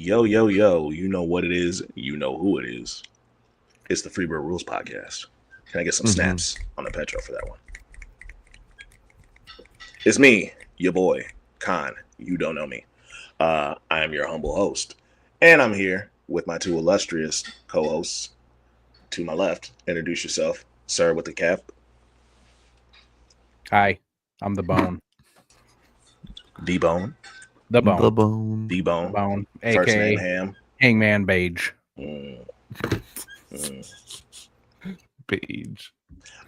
Yo, yo, yo, you know what it is. You know who it is. It's the Freebird Rules podcast. Can I get some snaps on the Petro for that one? It's me, your boy, Khan. You don't know me. I am your humble host. And I'm here with my two illustrious co-hosts. To my left, introduce yourself, sir with the cap. Hi, I'm the Bone. D-Bone. The Bone. The Bone. D-Bone. Bone, First aka name Ham. Hangman Beige. Page.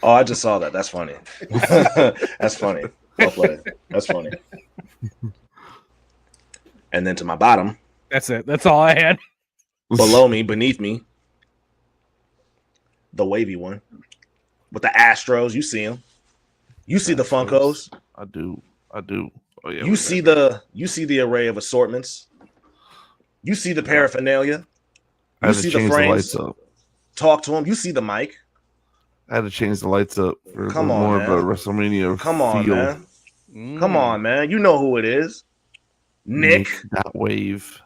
Oh, I just saw that. That's funny. That's funny. Well played. That's funny. And then to my bottom, That's it. That's all I had. below me, beneath me, the wavy one with the Astros. You see him. You see the Funkos. I do. Oh, yeah, You see the array of assortments. You see the paraphernalia. I You had to see the change the frames. lights up. Talk to him. You see the mic. I had to change the lights up for Come on, more man. of a WrestleMania Come on, feel. man. Come on, man. You know who it is. Nick. That wave.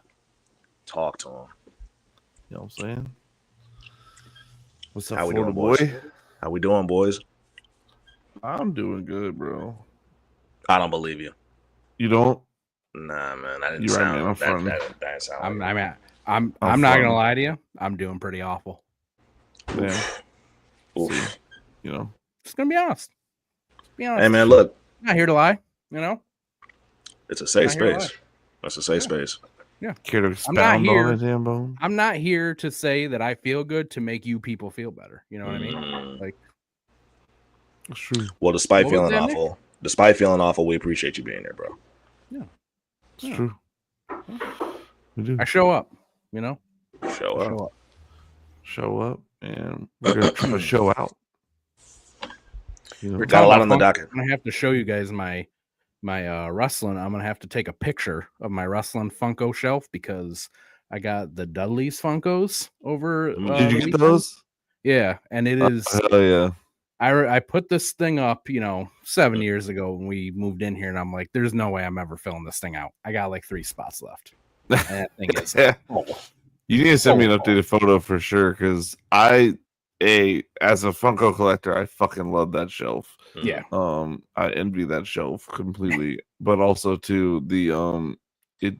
Talk to him. You know what I'm saying? What's up, How we Florida doing, boys? boy? How we doing, boys? I'm doing good, bro. I don't believe you. You don't? Nah, man. I didn't You're right, sound man. I'm fronting. that sound like I'm I'm not fun. gonna lie to you. I'm doing pretty awful. Yeah. Oof. You know. Just gonna be honest. Be honest. Hey, man, look. I'm not here to lie. You know. It's a safe Not here to space. That's a safe space. Care to not expound here. on it, damn Bone? I'm not here to say that I feel good to make you people feel better. You know what I mean? Mm. Like, That's true. Well, despite What was feeling that, Nick? awful, we appreciate you being there, bro. It's Yeah. true. We do. I show up. You know. Show up. Show up. Show up and we're gonna try to show out. You know, We're Got a talking lot about on the funk. docket. I'm gonna have to show you guys my wrestling. I'm gonna have to take a picture of my wrestling Funko shelf because I got the Dudley's Funkos over. Did did the you get weekend. those? Yeah, and it is. Oh yeah. I put this thing up, 7 years ago when we moved in here, and I'm like, there's no way I'm ever filling this thing out. I got like 3 spots left. And that thing is. Oh, You need to send me an Oh. updated photo for sure, because as a Funko collector, I fucking love that shelf. yeah. I envy that shelf completely, but also too the it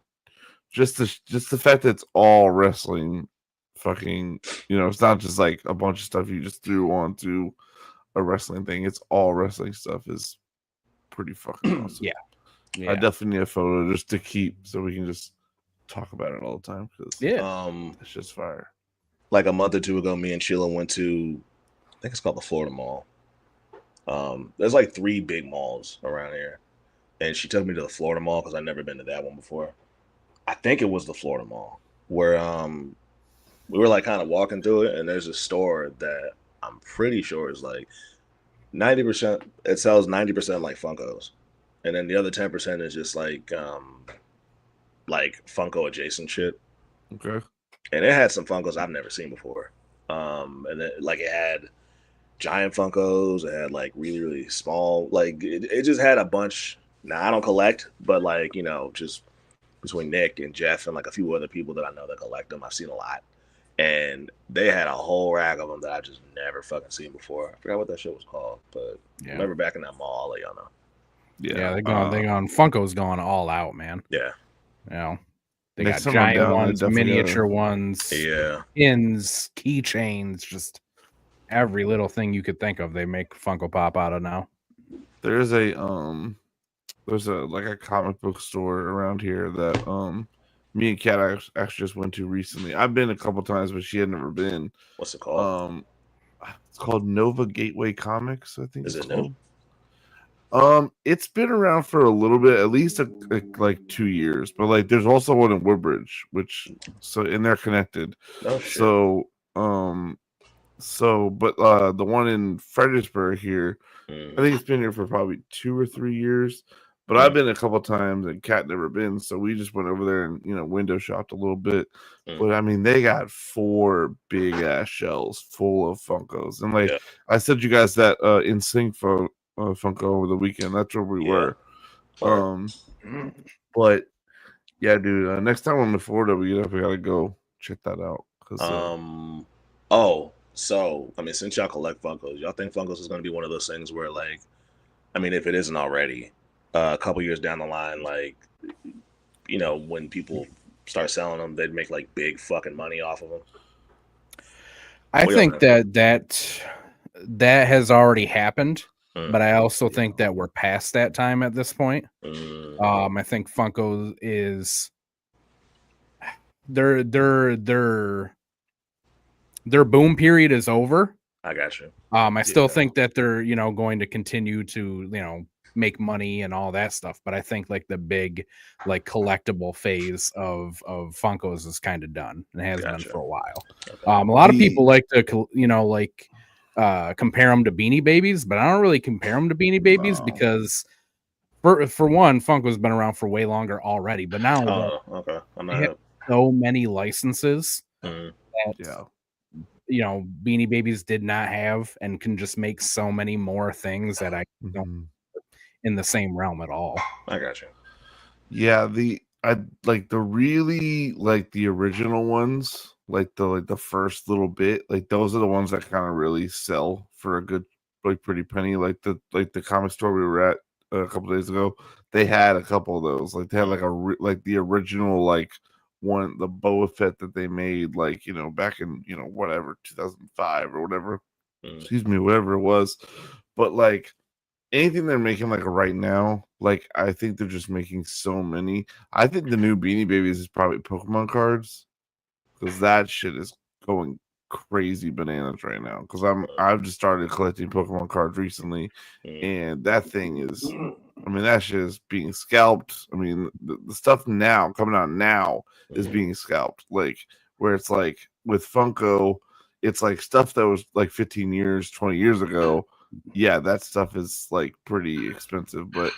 just the fact that it's all wrestling, fucking, it's not just like a bunch of stuff you just threw onto a wrestling thing. It's all wrestling stuff is pretty fucking awesome. Yeah. I definitely need a photo just to keep so we can just talk about it all the time because Yeah. it's just fire. Like a month or two ago, me and Sheila went to, I think it's called the Florida Mall. There's like 3 big malls around here, and she took me to the Florida Mall because I'd never been to that one before. I think it was the Florida Mall where we were like kind of walking through it, and there's a store that I'm pretty sure is like 90%. It sells 90% like Funkos, and then the other 10% is just like Funko adjacent shit. Okay. And it had some Funkos I've never seen before. And then like it had giant Funkos, it had like really, really small, like it just had a bunch. Now I don't collect, but like, just between Nick and Jeff and like a few other people that I know that collect them, I've seen a lot. And they had a whole rack of them that I just never fucking seen before. I forgot what that shit was called, but Yeah. remember back in that mall, I'll let y'all know. Yeah, they're going. Funko's going all out, man. Yeah. They Next got time I'm giant down, I ones, definitely miniature ones, Yeah. pins, keychains, just every little thing you could think of. They make Funko Pop out of now. There's a like a comic book store around here that me and Kat actually just went to recently. I've been a couple times, but she had never been. What's it called? It's called Nova Gateway Comics, I think. Is it's it new? called. It's been around for a little bit, at least like 2 years. But like, there's also one in Woodbridge, and they're connected. Oh shit. But the one in Fredericksburg here, I think it's been here for probably 2 or 3 years. But I've been a couple times and Kat never been, so we just went over there and window shopped a little bit. But I mean, they got 4 big ass shelves full of Funkos, and like I said, you guys that in sync for Funko over the weekend. That's where we were. But Yeah, dude. Next time I'm in Florida, we gotta go check that out. Oh, so I mean, since y'all collect Funkos, y'all think Funkos is going to be one of those things where, like, I mean, if it isn't already, a couple years down the line, like, you know, when people start selling them, they'd make like big fucking money off of them. I think that has already happened, but I also think that we're past that time at this point. I think Funko is their boom period is over. I got you. I still think that they're, you know, going to continue to, you know, make money and all that stuff, but I think like the big like collectible phase of Funkos is kind of done and has been for a while. Okay. A lot of people like to, you know, like compare them to Beanie Babies, but I don't really compare them to Beanie Babies because for one, Funko's been around for way longer already, but now they have so many licenses that you know Beanie Babies did not have and can just make so many more things that I don't in the same realm at all. I got you. Yeah, I like the really like the original ones, like the first little bit, like those are the ones that kind of really sell for a good like pretty penny. Like the comic store we were at a couple days ago, they had a couple of those. Like they had like the original like one, the Boba Fett that they made like, you know, back in, you know, whatever 2005 or whatever. Excuse me, whatever it was. But like anything they're making like right now, like I think they're just making so many. I think the new Beanie Babies is probably Pokemon cards because that shit is going crazy bananas right now. Because I've just started collecting Pokemon cards recently, and that thing is, I mean, that shit is being scalped. I mean, the stuff now coming out now is being scalped. Like where it's like with Funko, it's like stuff that was like 15 years, 20 years ago. Yeah, that stuff is like pretty expensive, but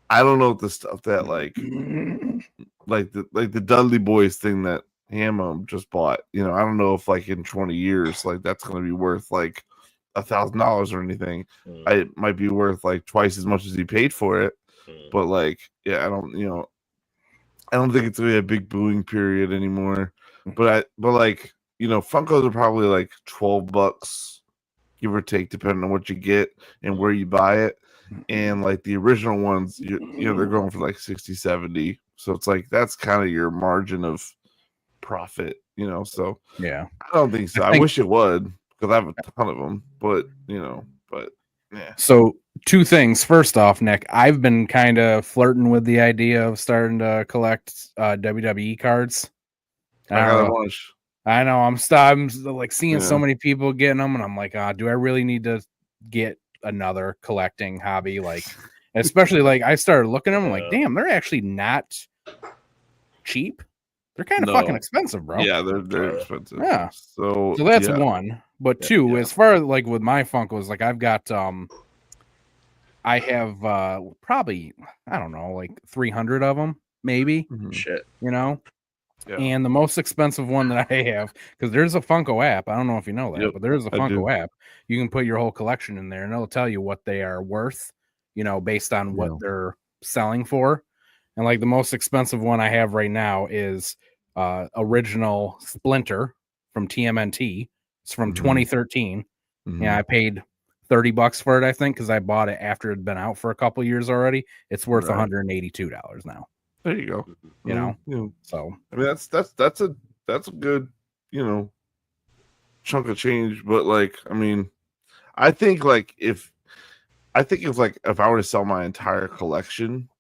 I don't know the stuff that like the Dudley Boys thing that Hammo just bought. You know, I don't know if like in 20 years like that's going to be worth like $1,000 or anything. It might be worth like twice as much as he paid for it, but like yeah, I don't think it's really a big booing period anymore. But like you know, Funkos are probably like $12. Give or take, depending on what you get and where you buy it. And like the original ones, you know, they're going for like 60, 70. So it's like that's kind of your margin of profit, you know. So yeah, I don't think so. I wish it would because I have a ton of them, but you know, but yeah. So two things. First off, Nick, I've been kind of flirting with the idea of starting to collect WWE cards. I got a bunch. I know I'm like seeing so many people getting them, and I'm like, do I really need to get another collecting hobby? Like, especially like I started looking at them, I'm like, damn, they're actually not cheap. They're kind of fucking expensive, bro. Yeah, they're expensive. Yeah. So that's one. But two, as far as like with my Funkos, like I've got I have probably I don't know, like 300 of them, maybe. Shit. You know. Yeah. And the most expensive one that I have, because there's a Funko app. I don't know if you know that, but there's a Funko app. You can put your whole collection in there, and it'll tell you what they are worth, you know, based on what they're selling for. And like the most expensive one I have right now is original Splinter from TMNT. It's from 2013. Yeah, I paid $30 for it, I think, because I bought it after it had been out for a couple years already. It's worth $182 now. There you go. You know, so I mean that's a good, you know, chunk of change. But like, I mean, I think if I were to sell my entire collection,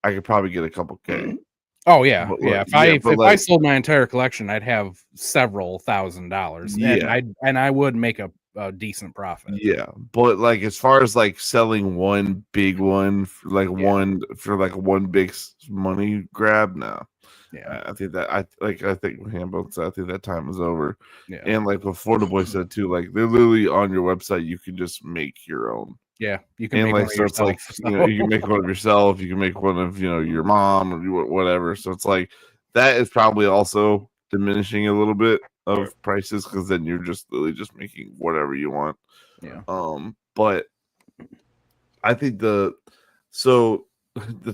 I could probably get a couple K. Oh yeah, yeah. If I sold my entire collection, I'd have several $1,000s. Yeah, and I would make a decent profit. Yeah, but like as far as like selling one big one for like one big money grab, no. Yeah, I think that I think Hambo said I think that time is over. Yeah, and like what Florida Boy said too, like they're literally on your website. You can just make your own. Yeah, you can make one like so it's like you know you can make one of yourself. You can make one of your mom or whatever. So it's like that is probably also diminishing a little bit of prices because then you're just literally just making whatever you want. Yeah. But I think the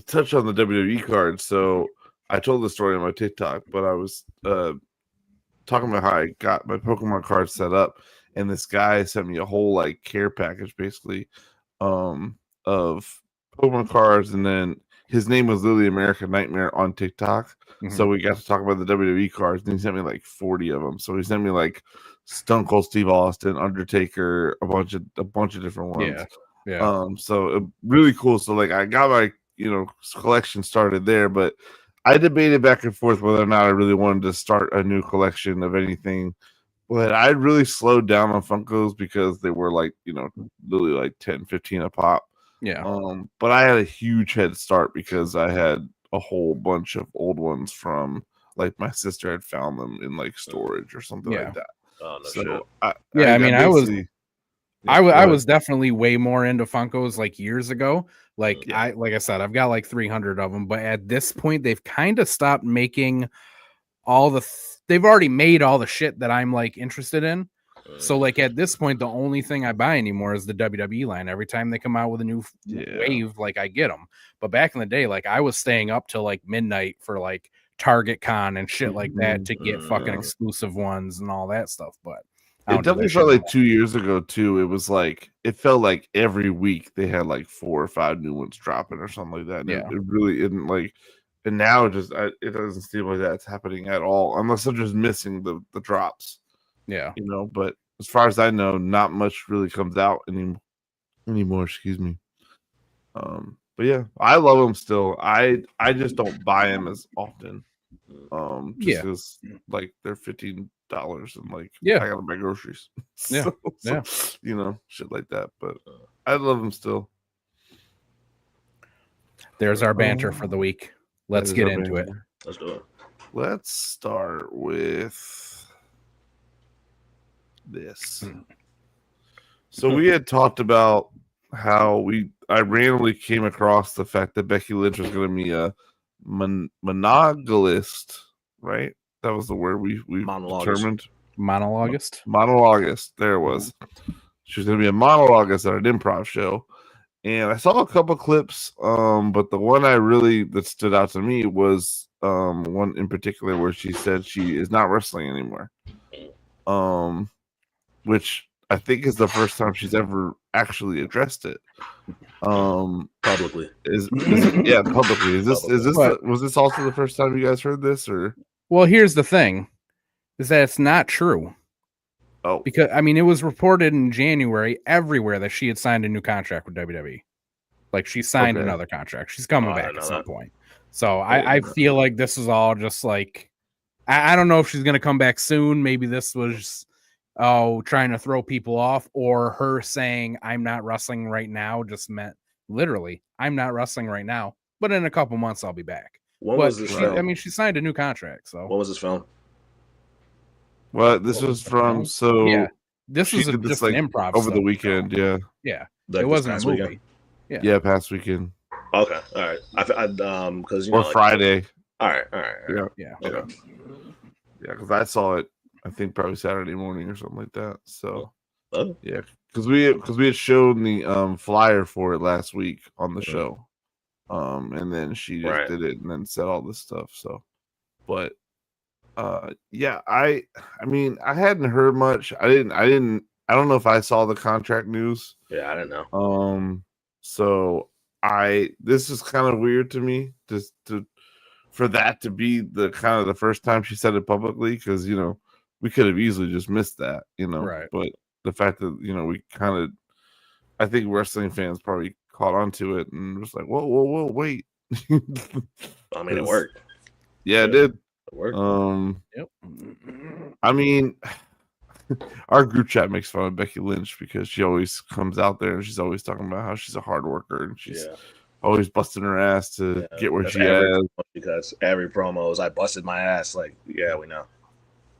touch on the WWE card. So I told the story on my TikTok, but I was talking about how I got my Pokemon card set up, and this guy sent me a whole like care package, basically, of Pokemon cards, and then his name was Lily America Nightmare on TikTok. So we got to talk about the WWE cards, and he sent me like 40 of them. So he sent me like Stone Cold Steve Austin, Undertaker, a bunch of different ones. Yeah. So really cool. So like I got my collection started there, but I debated back and forth whether or not I really wanted to start a new collection of anything. But I really slowed down on Funkos because they were like, literally like 10, 15 a pop. Yeah. But I had a huge head start because I had a whole bunch of old ones from like my sister had found them in like storage or something like that. Oh, no So shit. I was definitely way more into Funkos like years ago. Like I said, I've got like 300 of them, but at this point they've kind of stopped making all they've already made all the shit that I'm like interested in. So like at this point, the only thing I buy anymore is the WWE line. Every time they come out with a new wave, like I get them. But back in the day, like I was staying up till like midnight for like Target Con and shit like that to get fucking exclusive ones and all that stuff. But it definitely felt like 2 years ago too. It was like it felt like every week they had like 4 or 5 new ones dropping or something like that. And it really isn't like. And now it doesn't seem like that's happening at all, unless they're just missing the drops. Yeah, But as far as I know, not much really comes out anymore. Excuse me. But yeah, I love them still. I just don't buy them as often. Just because like they're $15 and like I gotta buy groceries. So, shit like that. But I love them still. There's our banter for the week. Let's get into it. Let's do it. Let's start with this. So we had talked about how I randomly came across the fact that Becky Lynch was going to be a monogamist, right? That was the word we determined. Monologist. There it was. She was going to be a monologist at an improv show. And I saw a couple clips, but the one that stood out to me was one in particular where she said she is not wrestling anymore. Which I think is the first time she's ever actually addressed it. Publicly. Publicly. Was this also the first time you guys heard this, or? Well, here's the thing, is that it's not true. Oh, because I mean, it was reported in January everywhere that she had signed a new contract with WWE. Like she signed another contract. She's coming back at some point. So I feel like this is all just like, I don't know if she's going to come back soon. Maybe this was trying to throw people off, or her saying I'm not wrestling right now just meant literally I'm not wrestling right now, but in a couple months I'll be back. When was this film? I mean, she signed a new contract. So what was this film? Well, this was from this was just like an improv over the weekend. Yeah. It wasn't a movie. Weekend? Yeah, past weekend. Okay, all right. I because Friday. All right. Yeah. Okay. Yeah, because I saw it. I think probably Saturday morning or something like that. So yeah, because we had shown the flyer for it last week on the show, and then she just did it and then said all this stuff. So, but I mean I hadn't heard much. I don't know if I saw the contract news. Yeah, I didn't know. So this is kind of weird to me for that to be the kind of the first time she said it publicly, because we could have easily just missed that, right. But the fact that we kind of, I think wrestling fans probably caught on to it and was like, whoa, wait. I mean, it worked. Yeah, it did. It worked. Yep. I mean, our group chat makes fun of Becky Lynch because she always comes out there and she's always talking about how she's a hard worker and she's always busting her ass to get where she is. Because every promo is I busted my ass. Like, yeah, we know.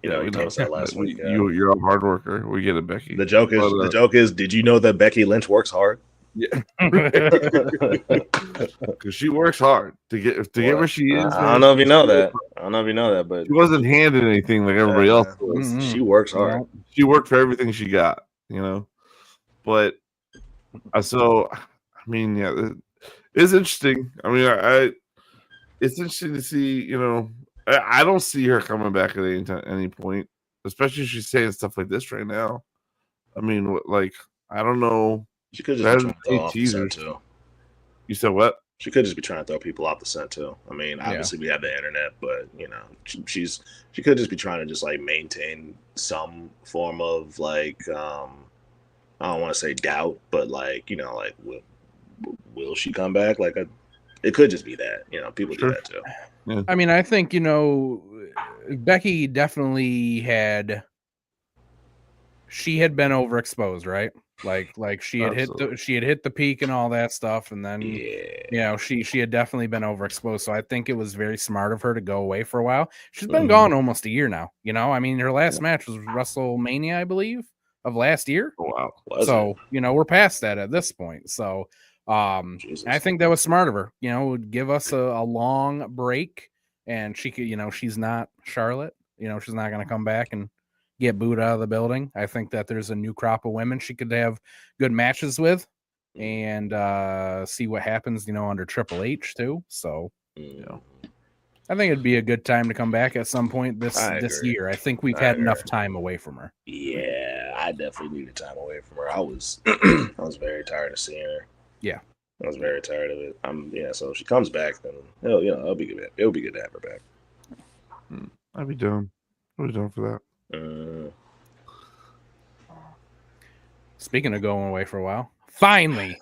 You told us that last week. You're a hard worker. We get it, Becky. The joke is, did you know that Becky Lynch works hard? Yeah, because she works hard to get where she is. I don't know if you know that. But she wasn't handed anything like everybody else was. Mm-hmm. She works hard. She worked for everything she got. But so I mean, it's interesting. I mean, it's interesting to see. You know, I don't see her coming back at any point, especially if she's saying stuff like this right now. I mean, like, I don't know. She could just be trying to throw off the scent too. You said what? She could just be trying to throw people off the scent too. I mean, obviously we have the internet, but you know, she could just be trying to just like maintain some form of like I don't want to say doubt, but like, you know, like will she come back? Like it could just be that, you know, people do that too. Yeah. I mean, I think, you know, Becky definitely had been overexposed, right? Like she had hit the peak and all that stuff, and then you know she had definitely been overexposed. So I think it was very smart of her to go away for a while. She's been gone almost a year now. You know, I mean, her last match was WrestleMania, I believe, of last year. Oh, wow. So you know, we're past that at this point. So I think that was smart of her. You know, give us a long break, and she could, you know, she's not Charlotte. You know, she's not going to come back and get booed out of the building. I think that there's a new crop of women she could have good matches with, and see what happens, you know, under Triple H too. So, you know, I think it'd be a good time to come back at some point this year. I think we've had enough time away from her. Yeah, I definitely needed time away from her. I was very tired of seeing her. Yeah, I was very tired of it. So if she comes back, then it'll be good. It'll be good to have her back. I'd be down. I'd be down for that. Speaking of going away for a while, finally.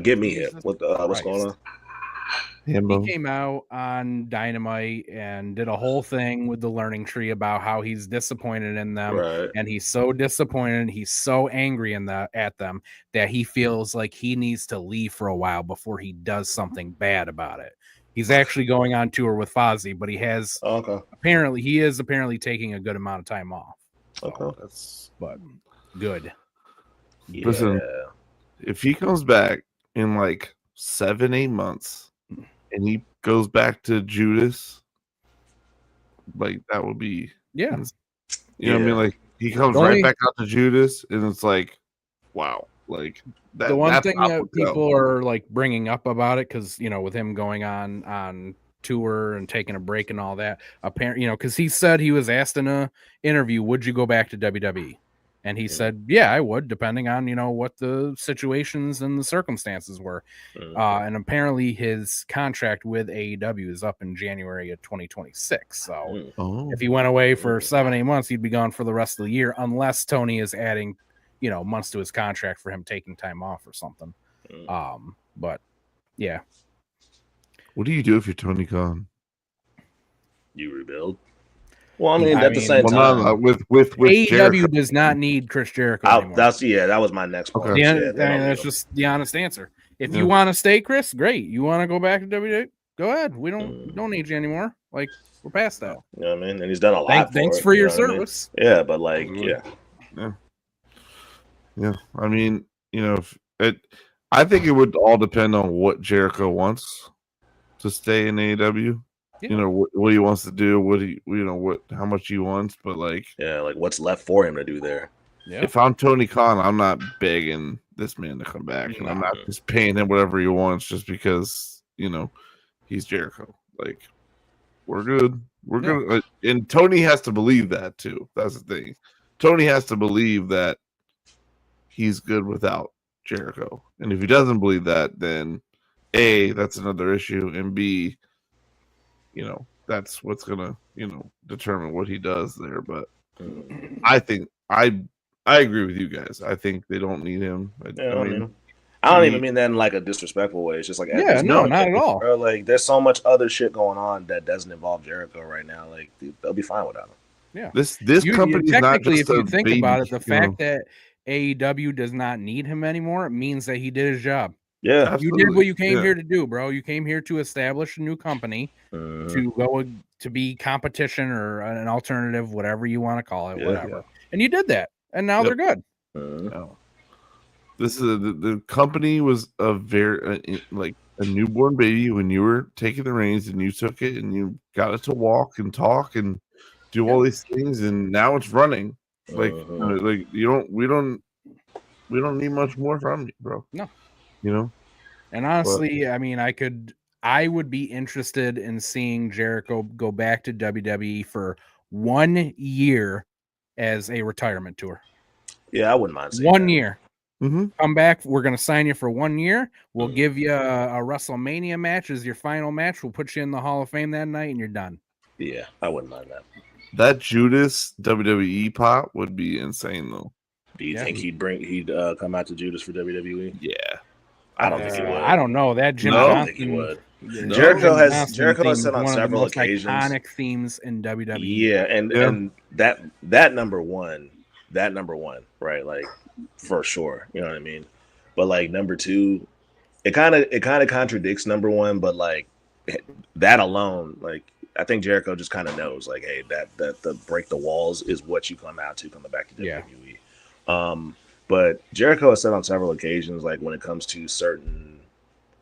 Get me hip. What's going on? He came out on Dynamite and did a whole thing with the Learning Tree about how he's disappointed in them, right. And he's so disappointed, he's so angry at them that he feels like he needs to leave for a while before he does something bad about it. He's actually going on tour with Fozzy, but he is apparently taking a good amount of time off. Okay, but good. Yeah. Listen, if he comes back in like 7-8 months and he goes back to Judas, like that would be you know what I mean? Like he comes right back out to Judas, and it's like, wow. Like the one thing that people are like bringing up about it, because you know, with him going on tour and taking a break and all that, apparently, you know, because he said he was asked in a interview, would you go back to WWE? And he said, yeah, I would, depending on, you know, what the situations and the circumstances were. And apparently his contract with AEW is up in January of 2026. So if he went away for 7-8 months, he'd be gone for the rest of the year, unless Tony is adding, you know, months to his contract for him taking time off or something. But yeah. What do you do if you're Tony Khan? You rebuild. Well, I mean, at the same time, with AEW Jericho. does not need Chris Jericho anymore. That was my next point. Okay. That's just the honest answer. If you want to stay, Chris, great. You want to go back to WWE? Go ahead. We don't need you anymore. Like, we're past that. You know what I mean? And he's done a lot. Thanks for your service. I mean? Yeah, but like, yeah. I mean, you know, I think it would all depend on what Jericho wants to stay in AEW. Yeah. You know what he wants to do, how much he wants, but like, like what's left for him to do there. Yeah. If I'm Tony Khan, I'm not begging this man to come back, and I'm not just paying him whatever he wants just because, you know, he's Jericho. Like, we're good. We're good. And Tony has to believe that too. That's the thing. Tony has to believe that he's good without Jericho. And if he doesn't believe that, then A, that's another issue, and B, you know, that's what's gonna, you know, determine what he does there. But I think I agree with you guys. I think they don't need him. I don't even mean that in like a disrespectful way. It's just like, not at all. Bro, like, there's so much other shit going on that doesn't involve Jericho right now. Like, they'll be fine without him. Yeah, this company's not just if you think about it, the fact that AEW does not need him anymore, it means that he did his job. Yeah, absolutely. You did what you came here to do, bro. You came here to establish a new company, to go to be competition or an alternative, whatever you want to call it, whatever. And you did that, and now they're good. This is the company was a very like a newborn baby when you were taking the reins, and you took it and you got it to walk and talk and do all these things, and now it's running. Like we don't need much more from you, bro. No. You know, And honestly, I mean, I would be interested in seeing Jericho go back to WWE for 1 year as a retirement tour. Yeah, I wouldn't mind seeing 1 that. year. Mm-hmm. Come back. We're going to sign you for 1 year. We'll give you a WrestleMania match as your final match. We'll put you in the Hall of Fame that night and you're done. Yeah, I wouldn't mind that. That Judas WWE pop would be insane, though. Do you think he'd come out to Judas for WWE? Yeah. I don't think he would. I don't know. That Jim I don't Johnson, think he would. No. Jericho has theme said on one several of the most occasions. iconic themes in WWE. Yeah, and that number one, right? Like for sure, you know what I mean. But like number two, it kind of contradicts number one, but like that alone, like I think Jericho just kind of knows, like, hey, that the break the walls is what you come out to coming back to WWE. But Jericho has said on several occasions, like when it comes to certain,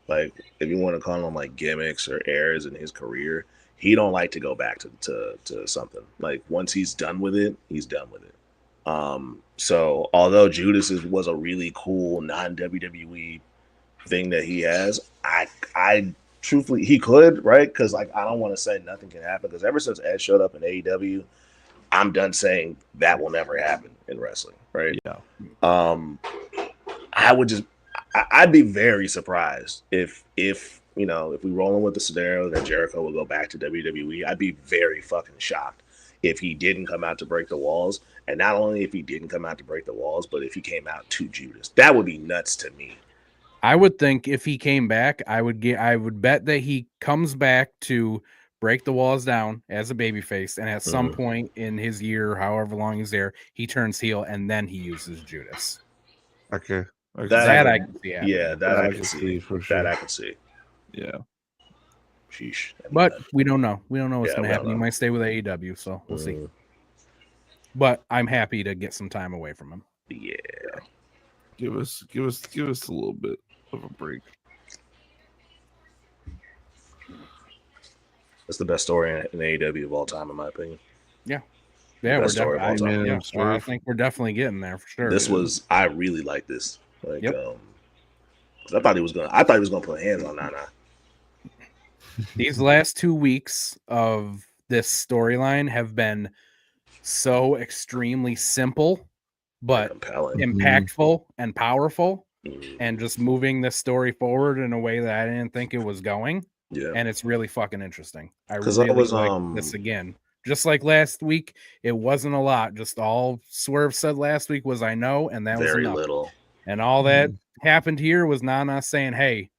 like if you want to call them like gimmicks or errors in his career, he don't like to go back to something. Like once he's done with it, he's done with it. So although Judas was a really cool non-WWE thing that he has, I truthfully he could, right? Because like I don't want to say nothing can happen, because ever since Ed showed up in AEW, I'm done saying that will never happen in wrestling, right? Yeah. I'd be very surprised if we rolling with the scenario that Jericho will go back to WWE. I'd be very fucking shocked if he didn't come out to break the walls. And not only if he didn't come out to break the walls, but if he came out to Judas. That would be nuts to me. I would think if he came back, I would bet that he comes back to break the walls down as a babyface, and at some point in his year, however long he's there, he turns heel and then he uses Judas. Okay. That I can see. Yeah, that I can see for sure. That I can see. Yeah. Sheesh. But we don't know. We don't know what's going to happen. He might stay with AEW, so we'll see. But I'm happy to get some time away from him. Yeah. Give us a little bit of a break. That's the best story in AEW of all time, in my opinion. Yeah. Yeah, I think we're definitely getting there for sure. I really like this. Like, I thought he was gonna put hands on Nana. These last 2 weeks of this storyline have been so extremely simple, but impactful and powerful, and just moving this story forward in a way that I didn't think it was going. Yeah, and it's really fucking interesting. I really like this again. Just like last week, it wasn't a lot. Just all Swerve said last week was "I know," and that was very enough. Little. And all that happened here was Nana saying, "Hey,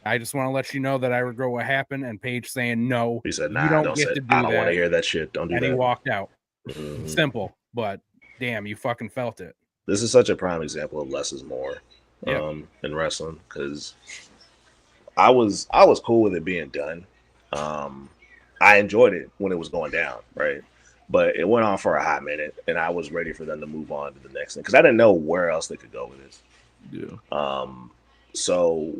I just want to let you know that I regret what happened," and Paige saying, "No, he said, nah, you don't get to do that. I don't want to hear that shit. Don't do that." And he walked out. Simple, but damn, you fucking felt it. This is such a prime example of less is more in wrestling, because I was cool with it being done. I enjoyed it when it was going down, right? But it went on for a hot minute, and I was ready for them to move on to the next thing because I didn't know where else they could go with this. Yeah. So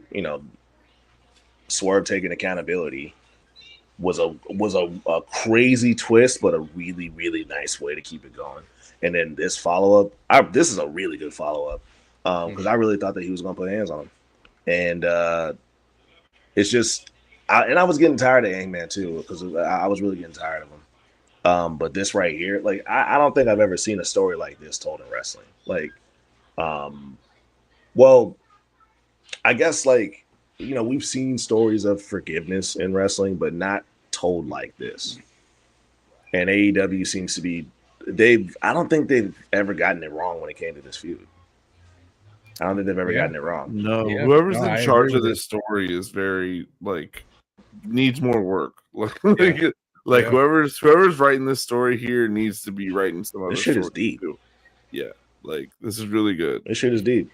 Swerve taking accountability was a crazy twist, but a really, really nice way to keep it going. And then this follow up, this is a really good follow up because I really thought that he was going to put hands on him, and it's just, I was getting tired of Hangman too because I was really getting tired of him. But this right here, like I don't think I've ever seen a story like this told in wrestling. Like, well, I guess like we've seen stories of forgiveness in wrestling, but not told like this. And AEW seems to be I don't think they've ever gotten it wrong when it came to this feud. I don't think they've ever gotten it wrong. No, whoever's in charge of this story is very needs more work. Whoever's writing this story here needs to be writing some other. This shit is deep. Too. Yeah, this is really good. This shit is deep.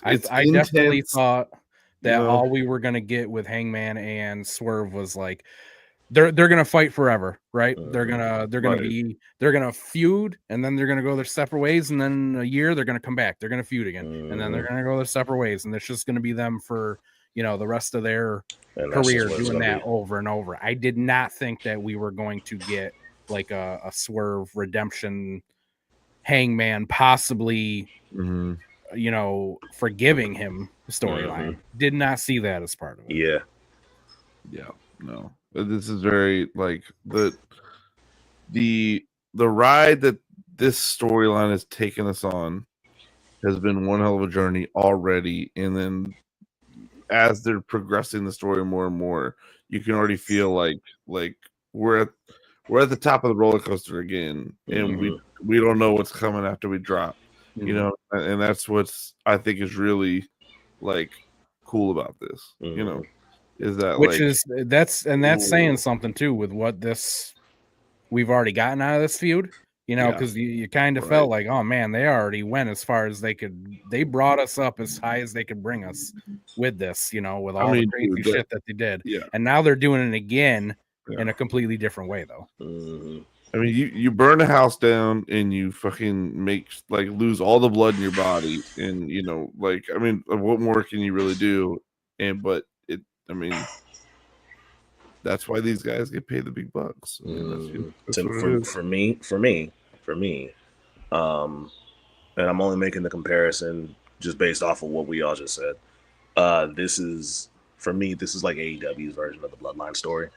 I definitely thought that all we were gonna get with Hangman and Swerve was like they're gonna fight forever, right? They're gonna feud, and then they're gonna go their separate ways, and then a year they're gonna come back. They're gonna feud again, and then they're gonna go their separate ways, and it's just gonna be them for the rest of their career doing that over and over. I did not think that we were going to get like a Swerve redemption Hangman, possibly forgiving him storyline. Did not see that as part of it. Yeah, no. This is very like the ride that this storyline has taken us on has been one hell of a journey already, and then as they're progressing the story more and more, you can already feel like we're at the top of the roller coaster again, and we don't know what's coming after we drop, and that's what's I think is really like cool about this, is that that's saying something too with what we've already gotten out of this feud. Because you kind of felt like, oh man, they already went as far as they could. They brought us up as high as they could bring us with this, with all the crazy shit that they did. Yeah. And now they're doing it again in a completely different way, though. I mean, you burn a house down and you fucking lose all the blood in your body, and what more can you really do? That's why these guys get paid the big bucks. For me, and I'm only making the comparison just based off of what we all just said. This is like AEW's version of the Bloodline story.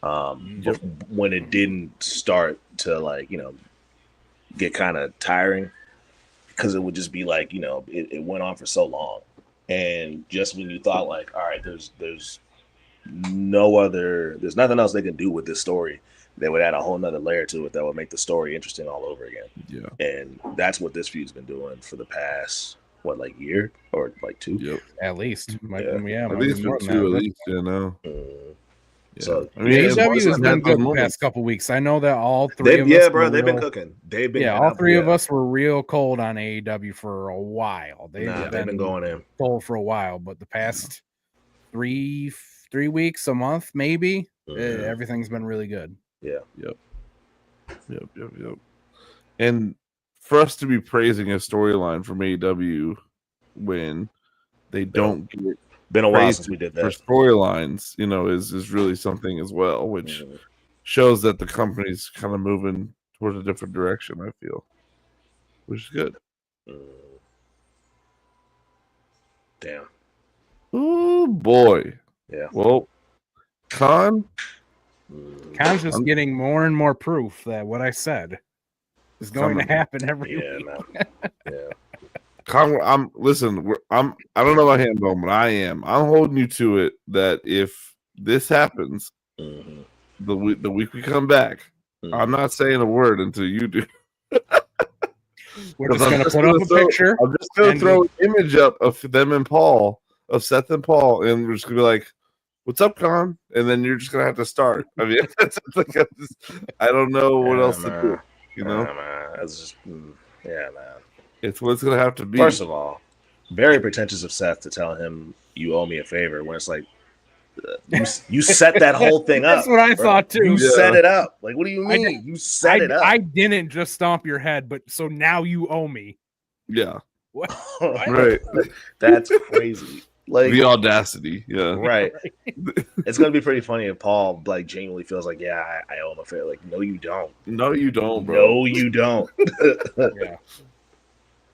When it didn't start to get kind of tiring, because it would just be like, it went on for so long, and just when you thought like, all right, there's nothing else they can do with this story, they would add a whole nother layer to it that would make the story interesting all over again. And that's what this feud's been doing for the past year or 2 at least. At least for 2 at least. So AEW has been good the past couple weeks. I know that all three of us they've been cooking. They've been all three of us were real cold on AEW for a while. They've been going in cold for a while, but the past 3 weeks, a month, maybe, everything's been really good. Yep. And for us to be praising a storyline from AEW when they don't get been a while since we did that for storylines, is really something as well, which shows that the company's kind of moving towards a different direction, I feel, which is good. Damn. Oh boy. Yeah. Well, Khan's just getting more and more proof that what I said is going to happen every week. Man. Yeah. Khan, I don't know about Hambone, but I'm holding you to it that if this happens, the week we come back, I'm not saying a word until you do. We're just going to put up a picture. I'm just going to throw an image up of them and Paul, of Seth and Paul, and we're just going to be like, "What's up, Khan?" And then you're just going to have to start. I mean, I don't know what else to do. Man. That's just, man. It's what it's going to have to be. First of all, very pretentious of Seth to tell him you owe me a favor when it's like, you set that whole thing up. That's what I thought too. You set it up. Like, what do you mean? You set it up. I didn't just stomp your head, but so now you owe me. Yeah. What? Right. That's crazy. Like the audacity. Yeah. Right. It's gonna be pretty funny if Paul genuinely feels like, yeah, I owe him a favor. Like, no, you don't. No, you don't, bro. No, you don't. Yeah.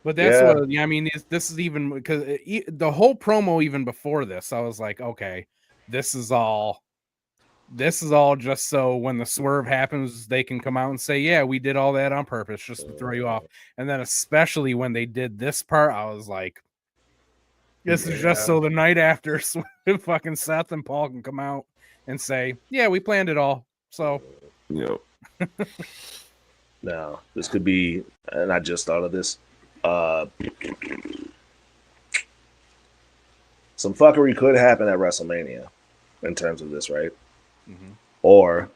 But that's what I mean. This is even because the whole promo, even before this, I was like, okay, this is all just so when the swerve happens, they can come out and say, yeah, we did all that on purpose just to throw you off. And then especially when they did this part, I was like, this is just so the night after fucking Seth and Paul can come out and say, yeah, we planned it all. So, yep. Now, this could be, and I just thought of this. Some fuckery could happen at WrestleMania in terms of this, right? Mm-hmm. Or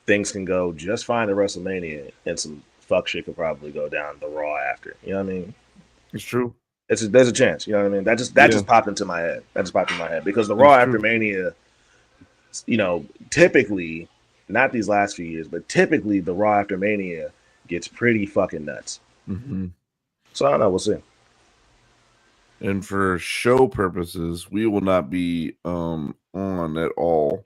things can go just fine at WrestleMania, and some fuck shit could probably go down the Raw after. You know what I mean? It's true. There's a chance. You know what I mean? That just popped into my head. Because the Raw after Mania, typically, not these last few years, but typically the Raw after Mania gets pretty fucking nuts. Mm-hmm. So I don't know. We'll see. And for show purposes, we will not be on at all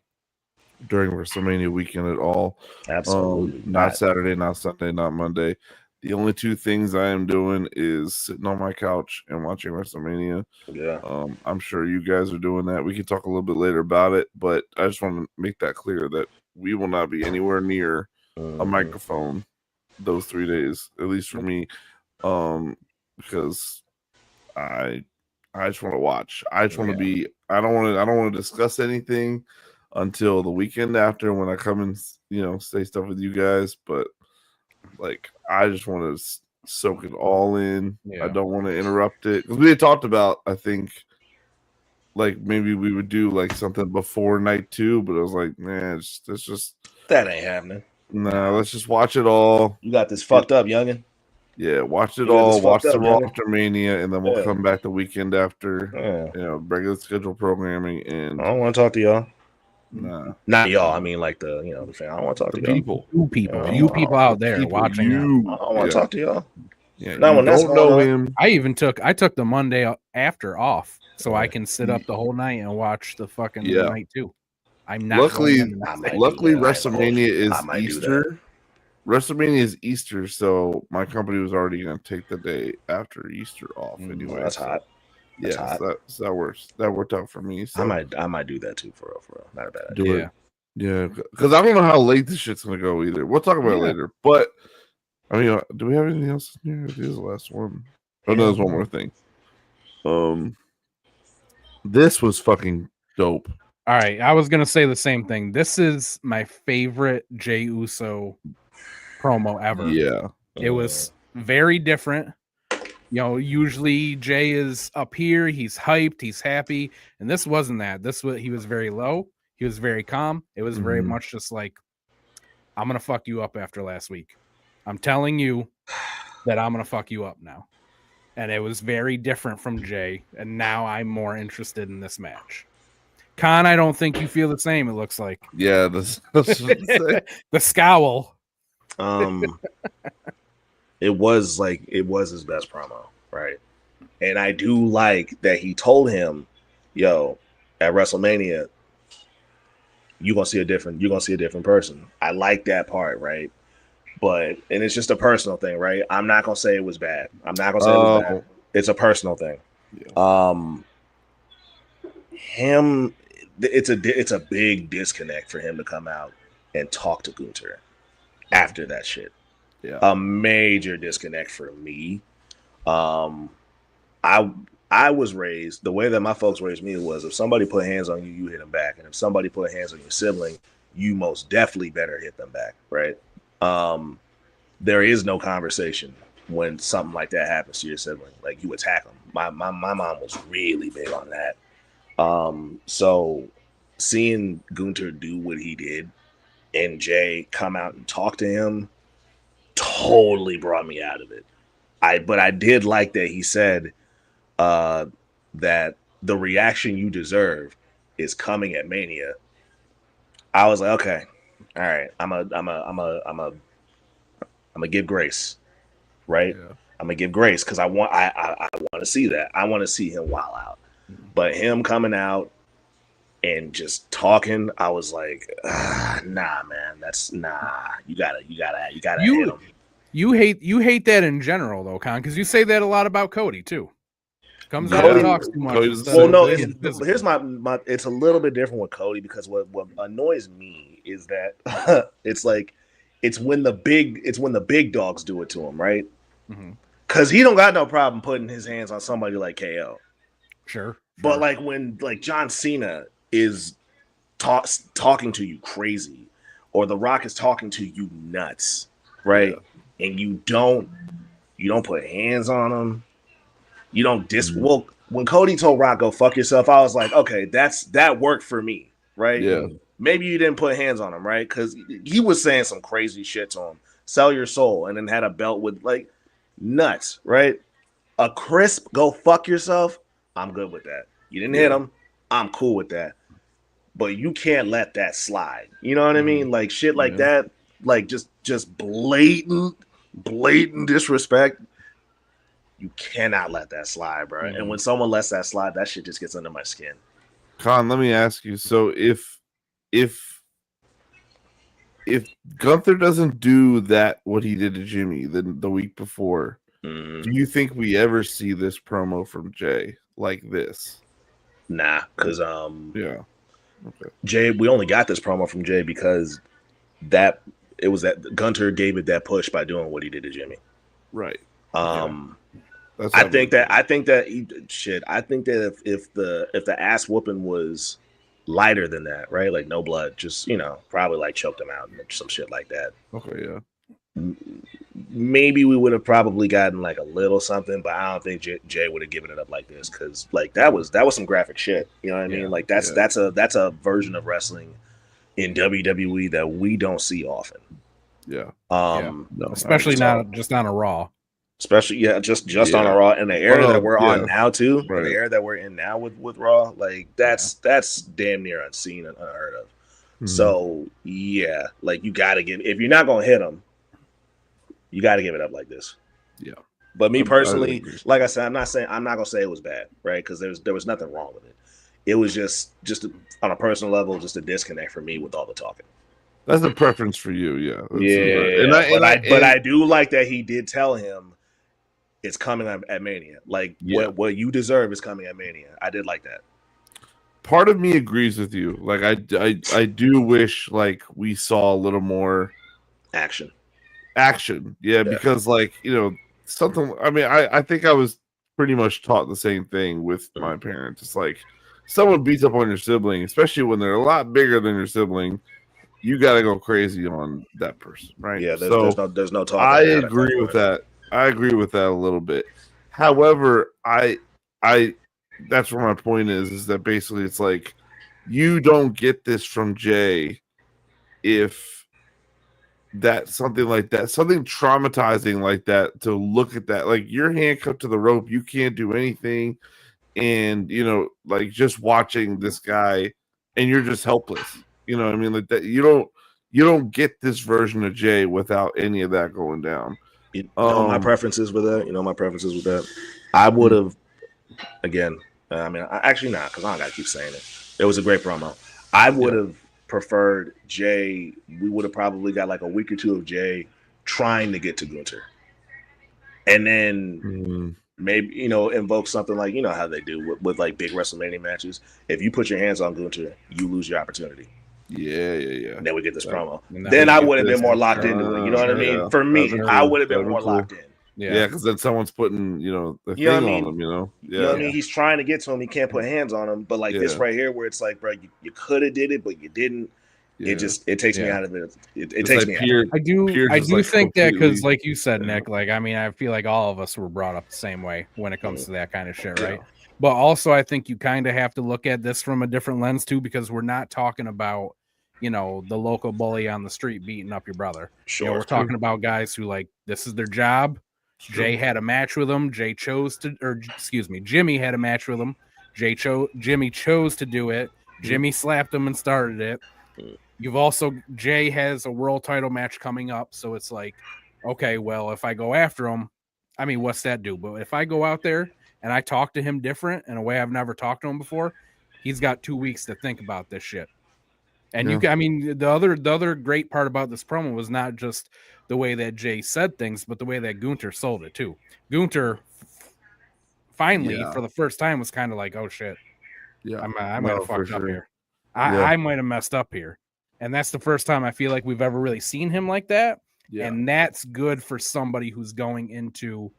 during WrestleMania weekend at all. Absolutely. Not Saturday, not Sunday, not Monday. The only two things I am doing is sitting on my couch and watching WrestleMania. Yeah. I'm sure you guys are doing that. We can talk a little bit later about it, but I just want to make that clear that we will not be anywhere near a microphone those 3 days, at least for me, because I just want to watch. I just want to be. I don't want to discuss anything until the weekend after when I come and say stuff with you guys. But like, I just want to soak it all in. I don't want to interrupt it because we had talked about. I think like maybe we would do like something before night 2, but I was like, man, it's just that ain't happening. Nah, let's just watch it all. You got this fucked up, youngin. Yeah, watch it all. Watch the Raw after Mania, and then we'll come back the weekend after. Regular schedule programming. And I don't want to talk to y'all. Nah, not y'all. I mean, like the fan. I don't want to talk to people. You people out there watching. I don't want to talk to y'all. Yeah, no, when that's know him. I took the Monday after off, so I can sit up the whole night and watch the fucking night 2. I'm not. Luckily, WrestleMania is Easter. WrestleMania is Easter, so my company was already going to take the day after Easter off anyway. That's hot. That's hot. That works. That worked out for me. So. I might do that too for real. Not a bad idea. Do it. Yeah, because I don't know how late this shit's going to go either. We'll talk about it later. But I mean, do we have anything else in here? It is the last one. Oh no, there's one more thing. This was fucking dope. All right, I was gonna say the same thing. This is my favorite Jey Uso promo ever. Yeah, it was very different. Usually Jey is up here, he's hyped, he's happy, and this wasn't that. He was very low. He was very calm. It was very much just like, I'm gonna fuck you up after last week. I'm telling you that I'm gonna fuck you up now. And it was very different from Jey, and now I'm more interested in this match. Khan, I don't think you feel the same. It looks like the scowl. It was his best promo, right? And I do like that he told him, "Yo, at WrestleMania, you're gonna see a different person." I like that part, right? But and it's just a personal thing, right? I'm not gonna say it was bad. I'm not gonna say it was bad. It's a personal thing. Yeah. It's a big disconnect for him to come out and talk to Gunther after that shit. Yeah. A major disconnect for me. I was raised the way that my folks raised me was if somebody put hands on you, you hit them back, and if somebody put hands on your sibling, you most definitely better hit them back, right? There is no conversation when something like that happens to your sibling. Like, you attack them. My mom was really big on that. So seeing Gunther do what he did and Jey come out and talk to him totally brought me out of it. But I did like that he said that the reaction you deserve is coming at Mania. I was like, okay, all right, I'm a give grace, right? Yeah. I'm gonna give grace because I want to see that. I want to see him wild out. But him coming out and just talking, I was like, nah, man, that's nah. You gotta hit him. You hate that in general though, Con, because you say that a lot about Cody too. Comes out and talks too much. Well, no, here's my. It's a little bit different with Cody because what annoys me is that it's like it's when the big dogs do it to him, right? Because he don't got no problem putting his hands on somebody like KO. Sure. But like when like John Cena is talking to you crazy, or The Rock is talking to you nuts, right? Yeah. And you don't put hands on him. You don't Well, when Cody told Rock, "Go fuck yourself," I was like, okay, that worked for me, right? Yeah. Maybe you didn't put hands on him, right? Because he was saying some crazy shit to him. Sell your soul, and then had a belt with like nuts, right? A crisp "go fuck yourself." I'm good with that. You didn't hit him. I'm cool with that. But you can't let that slide. You know what I mean? Like shit like that, like just blatant disrespect. You cannot let that slide, bro. And when someone lets that slide, that shit just gets under my skin. Con, let me ask you. So if if Gunther doesn't do that, what he did to Jimmy the week before, do you think we ever see this promo from Jay like this? Nah, because yeah, okay. Jay, we only got this promo from Jay because that Gunther gave it that push by doing what he did to Jimmy. Right. I think that if the ass whooping was lighter than that, right? Like no blood, just probably like choked him out and some shit like that. Okay, yeah. Maybe we would have probably gotten like a little something, but I don't think Jay would have given it up like this because like that was some graphic shit. You know what I mean? Like that's a version of wrestling in WWE that we don't see often. Yeah. No, especially not just on a Raw. Especially just on a Raw in the era that we're on now too. Right. The era that we're in now with Raw, like that's damn near unseen and unheard of. Mm-hmm. So yeah, like you got to if you're not gonna hit them, you got to give it up like this. Yeah. But me personally, like I said, I'm not gonna say it was bad, right? Because there was nothing wrong with it. It was just on a personal level, just a disconnect for me with all the talking. That's a preference for you, yeah. But I do like that he did tell him it's coming at Mania. Like what you deserve is coming at Mania. I did like that. Part of me agrees with you. Like I do wish like we saw a little more action. Yeah, because like, something, I mean, I think I was pretty much taught the same thing with my parents. It's like someone beats up on your sibling, especially when they're a lot bigger than your sibling, you got to go crazy on that person, right? Yeah, there's no talk. I agree with that. I agree with that a little bit. However, I that's where my point is that basically it's like you don't get this from Jay if something like that, something traumatizing like that, to look at that, like you're handcuffed to the rope, you can't do anything, and like just watching this guy and you're just helpless. You know what I mean? Like that, you don't get this version of Jay without any of that going down. My preferences with that. I would have, again, I mean, actually not, because I don't gotta keep saying it. It was a great promo. I would have preferred Jay. We would have probably got like a week or two of Jay trying to get to Gunther, and then maybe invoke something like how they do with like big WrestleMania matches. If you put your hands on Gunther, you lose your opportunity. Yeah. And then we get this promo. Then I would have been more locked into it. You know what I mean? For me, I would have been more locked in. Yeah, because then someone's putting, the thing on him, Yeah. You know what I mean? He's trying to get to him. He can't put hands on him. But like this right here, where it's like, bro, you could have did it, but you didn't. Yeah. It takes me out of it. It takes me out. I do think that because, like you said, Nick, like I feel like all of us were brought up the same way when it comes to that kind of shit, right? But also, I think you kind of have to look at this from a different lens too, because we're not talking about the local bully on the street beating up your brother. Sure, we're talking about guys who like this is their job. Jay had a match with him. Jimmy had a match with him. Jimmy chose to do it. Jimmy slapped him and started it. Jay has a world title match coming up, so it's like, okay, well, if I go after him, I mean, what's that do? But if I go out there and I talk to him different in a way I've never talked to him before, he's got 2 weeks to think about this shit. And the other great part about this promo was not just the way that Jay said things, but the way that Gunther sold it too. Gunther finally, for the first time, was kind of like, "Oh shit, I might have fucked up here. I might have messed up here." And that's the first time I feel like we've ever really seen him like that. Yeah. And that's good for somebody who's going into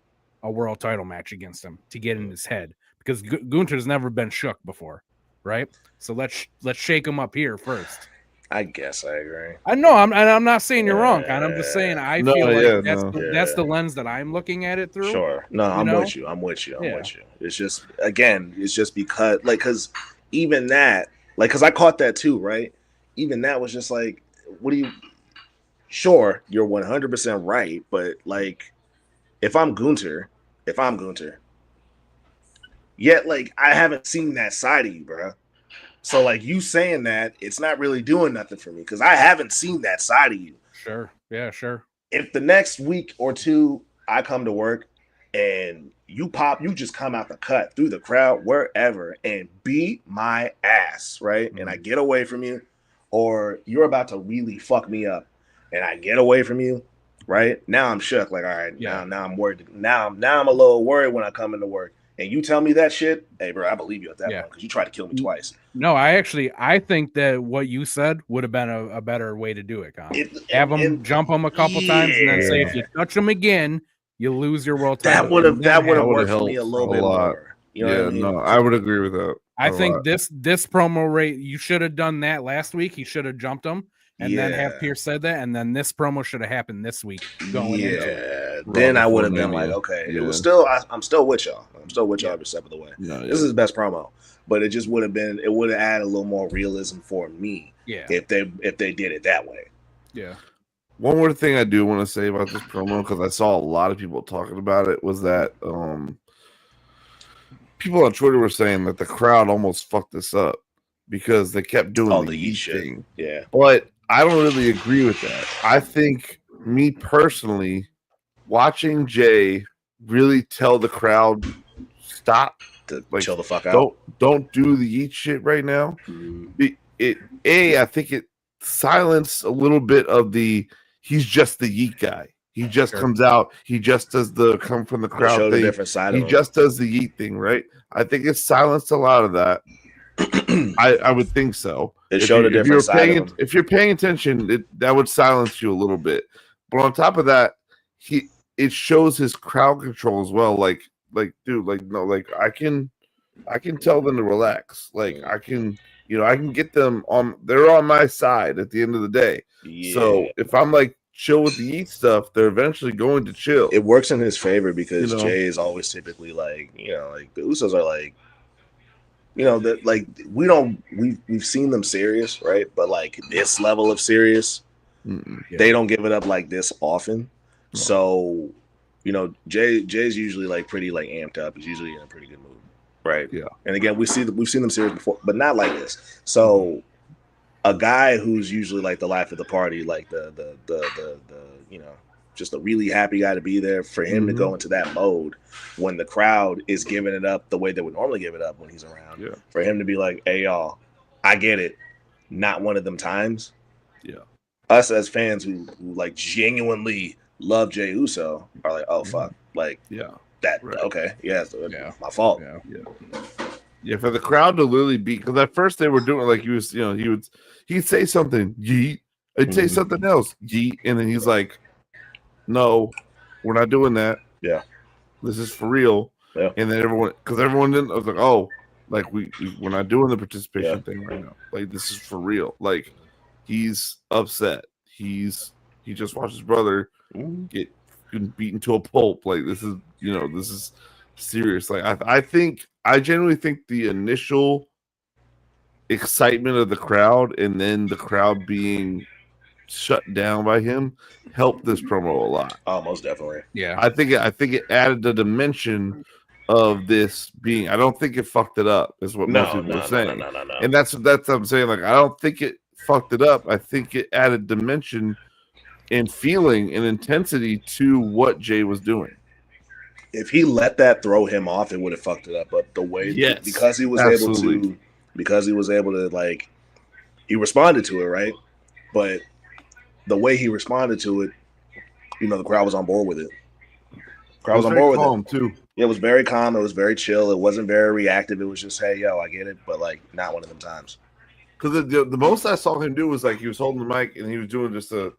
a world title match against him to get in his head, because Gunther's never been shook before. Right, so let's shake him up here first. I guess I agree. I know I'm not saying you're wrong, Con. I'm just saying feel like that's the lens that I'm looking at it through. Sure, no, I'm with you. I'm with you. It's just because even that, like, because I caught that too, right? Even that was just like, what do you? Sure, you're 100% right, but like, if I'm Gunther. Yet, like, I haven't seen that side of you, bro. So, like, you saying that, it's not really doing nothing for me because I haven't seen that side of you. Sure. Yeah, sure. If the next week or two I come to work and you just come out the cut through the crowd, wherever, and beat my ass, right? Mm-hmm. And I get away from you, or you're about to really fuck me up, and I get away from you, right? Now I'm shook. Like, all right, Yeah. now I'm worried. Now I'm a little worried when I come into work. And you tell me that shit, hey, bro, I believe you at that point because you tried to kill me twice. No, I think that what you said would have been a better way to do it, Con. Have them jump them a couple times and then say, if you touch them again, you lose your world title. That would have worked for me a little bit more. You know what I mean? No, I would agree with that. I think this promo rate, you should have done that last week. He should have jumped him and then have Pierce said that, and then this promo should have happened this week. Then I would have been like, okay, it was still. I'm still with y'all. I'm still with y'all every step of the way. This is the best promo, but it just would have been. It would have added a little more realism for me. If they did it that way. Yeah. One more thing I do want to say about this promo, because I saw a lot of people talking about it, was that people on Twitter were saying that the crowd almost fucked this up because they kept doing the yeet thing. Yeah. But I don't really agree with that. I think, me personally, watching Jay really tell the crowd, stop. Chill the fuck out. Don't do the yeet shit right now. I think it silenced a little bit of the he's just the yeet guy. He just comes out. He just does the come from the crowd thing. Different side he just does the yeet thing, right? I think it silenced a lot of that. I would think so. It showed a different side. If you're paying attention, that would silence you a little bit. But on top of that, it shows his crowd control as well. Like, dude, I can tell them to relax. Like, I can get them on. They're on my side at the end of the day. Yeah. So if I'm like chill with the eat stuff, they're eventually going to chill. It works in his favor because Jay is always typically like, like the Usos are like, that like we've seen them serious, right? But like this level of serious, they don't give it up like this often. No. So, Jay's usually like pretty like amped up. He's usually in a pretty good mood, right? Yeah. And again, we've seen them serious before, but not like this. So, a guy who's usually like the life of the party, like the just a really happy guy to be there, for him to go into that mode when the crowd is giving it up the way they would normally give it up when he's around. Yeah. For him to be like, hey y'all, I get it. Not one of them times. Yeah. Us as fans who like genuinely love Jey Uso are like, oh fuck. Like okay. Yeah, my fault. Yeah, for the crowd to literally beat, because at first they were doing like he'd say something, yeet, he'd say something else, yeet, and then he's like, no, we're not doing that. Yeah, this is for real. Yeah, and then everyone didn't. I was like, oh, like we're not doing the participation thing right now. Like this is for real. Like he's upset. He just watched his brother get beaten to a pulp. Like this is serious. Like I genuinely think the initial excitement of the crowd and then the crowd being shut down by him helped this promo a lot. Oh, most definitely. Yeah. I think it added the dimension of this being. I don't think it fucked it up, is what most people are saying. No. And that's what I'm saying. Like, I don't think it fucked it up. I think it added dimension and feeling and intensity to what Jay was doing. If he let that throw him off, it would have fucked it up. But the way, because he was able to, like, he responded to it, right? But the way he responded to it, the crowd was on board with it. The crowd was on board with it too. Yeah, it was very calm. It was very chill. It wasn't very reactive. It was just, hey, yo, I get it, but like not one of them times. Because the most I saw him do was like he was holding the mic and he was doing just a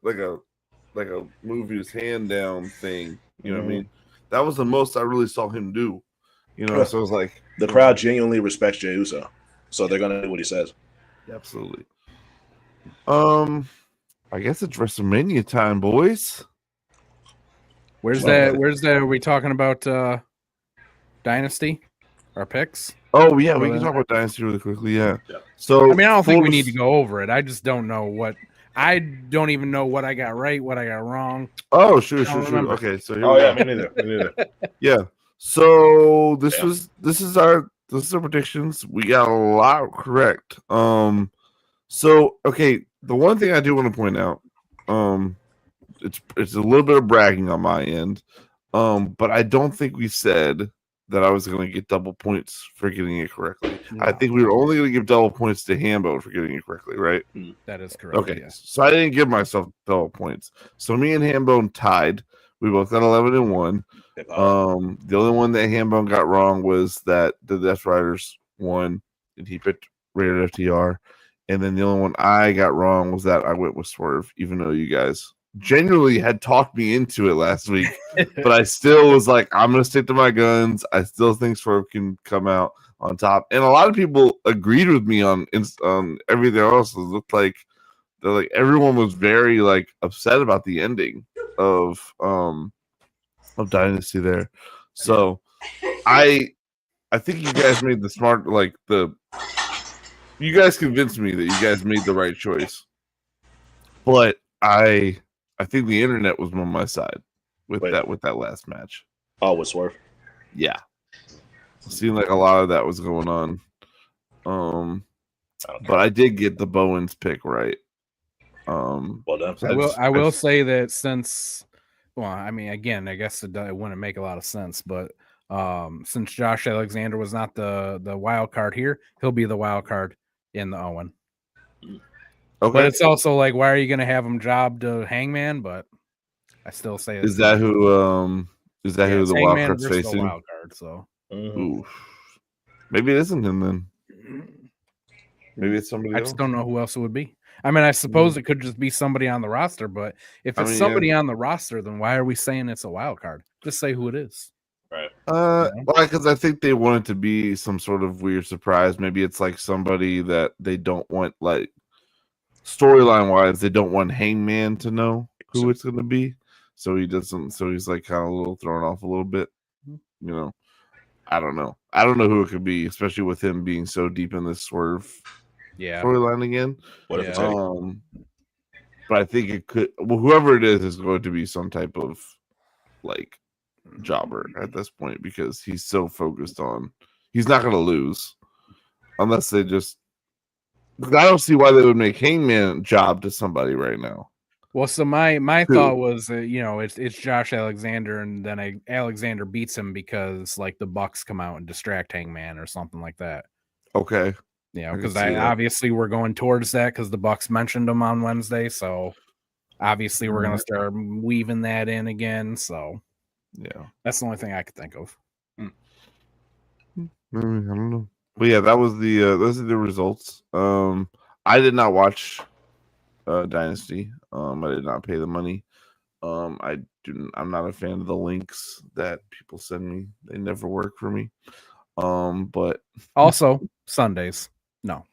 move his hand down thing. You know what I mean? That was the most I really saw him do. So it was like the crowd genuinely respects Jey Uso, so they're gonna do what he says. Absolutely. I guess it's WrestleMania time, boys. Where's that? Are we talking about Dynasty? Our picks? Oh yeah, we can talk about Dynasty really quickly. Yeah. So I don't think we need to go over it. I just don't know what. I don't even know what I got right, what I got wrong. Oh, sure. Okay, so me neither. Yeah. So this is our predictions. We got a lot correct. So okay, the one thing I do want to point out, it's a little bit of bragging on my end, but I don't think we said that I was going to get double points for getting it correctly. No. I think we were only going to give double points to Hambone for getting it correctly, right? That is correct. Okay, Yes. so I didn't give myself double points. So me and Hambone tied. We both got 11-1. The only one that Hambone got wrong was that the Death Riders won, and he picked Rated FTR. And then the only one I got wrong was that I went with Swerve, even though you guys genuinely had talked me into it last week. But I still was like, I'm going to stick to my guns. I still think Swerve can come out on top. And a lot of people agreed with me on everything else. It looked like everyone was very like upset about the ending of Dynasty there. So I think you guys made the smart, you guys convinced me that you guys made the right choice. But I think the internet was on my side with that last match. Oh, with Swerve? Yeah. It seemed like a lot of that was going on. But I did get the Bowens pick right. Well done. I will say that since, well, I mean, again, I guess it wouldn't make a lot of sense, but since Josh Alexander was not the wild card here, he'll be the wild card in the Owen. Okay. But it's also like, why are you going to have him job to Hangman? But I still say is that who the wild card's facing? The wild card, so maybe it isn't him then. Maybe it's somebody else. I just don't know who else it would be. I mean, I suppose it could just be somebody on the roster, but if it's somebody on the roster, then why are we saying it's a wild card? Just say who it is. Right. Well, because I think they want it to be some sort of weird surprise. Maybe it's like somebody that they don't want, like storyline wise, they don't want Hangman to know who it's going to be. So he doesn't. So he's like kind of a little thrown off a little bit. You know, I don't know. I don't know who it could be, especially with him being so deep in this Swerve storyline again. What if it's but I think it could. Well, whoever it is going to be some type of like jobber at this point because he's so focused on. He's not going to lose unless they just. I don't see why they would make Hangman job to somebody right now. Well, so my thought was, it's Josh Alexander, and then Alexander beats him because like the Bucks come out and distract Hangman or something like that. Okay. Yeah, because obviously we're going towards that because the Bucks mentioned him on Wednesday, so obviously we're gonna start weaving that in again. So yeah, that's the only thing I could think of. I don't know, but yeah, that was those are the results. I did not watch Dynasty. I did not pay the money. I'm not a fan of the links that people send me. They never work for me. But also Sundays. No.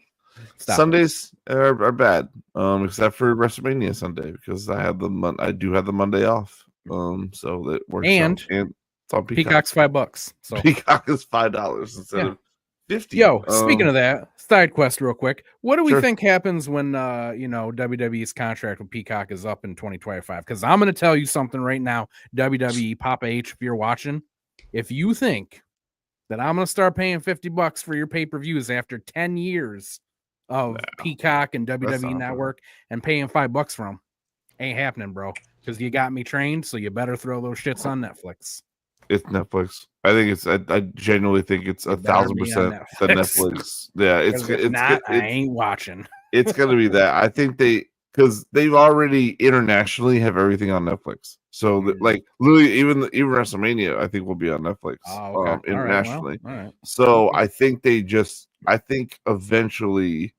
Sundays are bad. Except for WrestleMania Sunday because I do have the Monday off. So that works and out. And it's on Peacock's $5. So Peacock is $5 instead of $50. Yo, speaking of that, side quest real quick. What do we think happens when WWE's contract with Peacock is up in 2025? Because I'm gonna tell you something right now, WWE Papa H, if you're watching, if you think that I'm gonna start paying $50 for your pay-per-views after 10 years of Peacock and WWE Network and paying $5 for them, ain't happening, bro. Because you got me trained, so you better throw those shits on Netflix. It's Netflix. I think it's. I genuinely think it's 1,000% the Netflix. Yeah, it's not. I ain't watching. It's gonna be that. I think because they've already internationally have everything on Netflix. So like literally, even WrestleMania, I think will be on Netflix internationally. All right. So I think eventually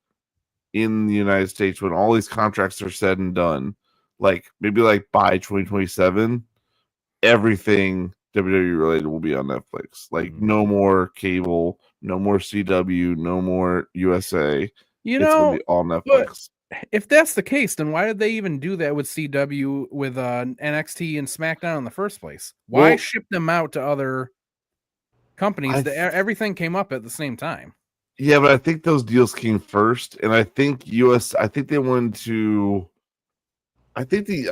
in the United States, when all these contracts are said and done, like maybe like by 2027, everything WWE related will be on Netflix. Like no more cable, no more CW, no more USA. It's gonna be all Netflix. If that's the case, then why did they even do that with CW with NXT and SmackDown in the first place? Why ship them out to other companies? Everything came up at the same time. Yeah, but I think those deals came first, and I think they wanted to. I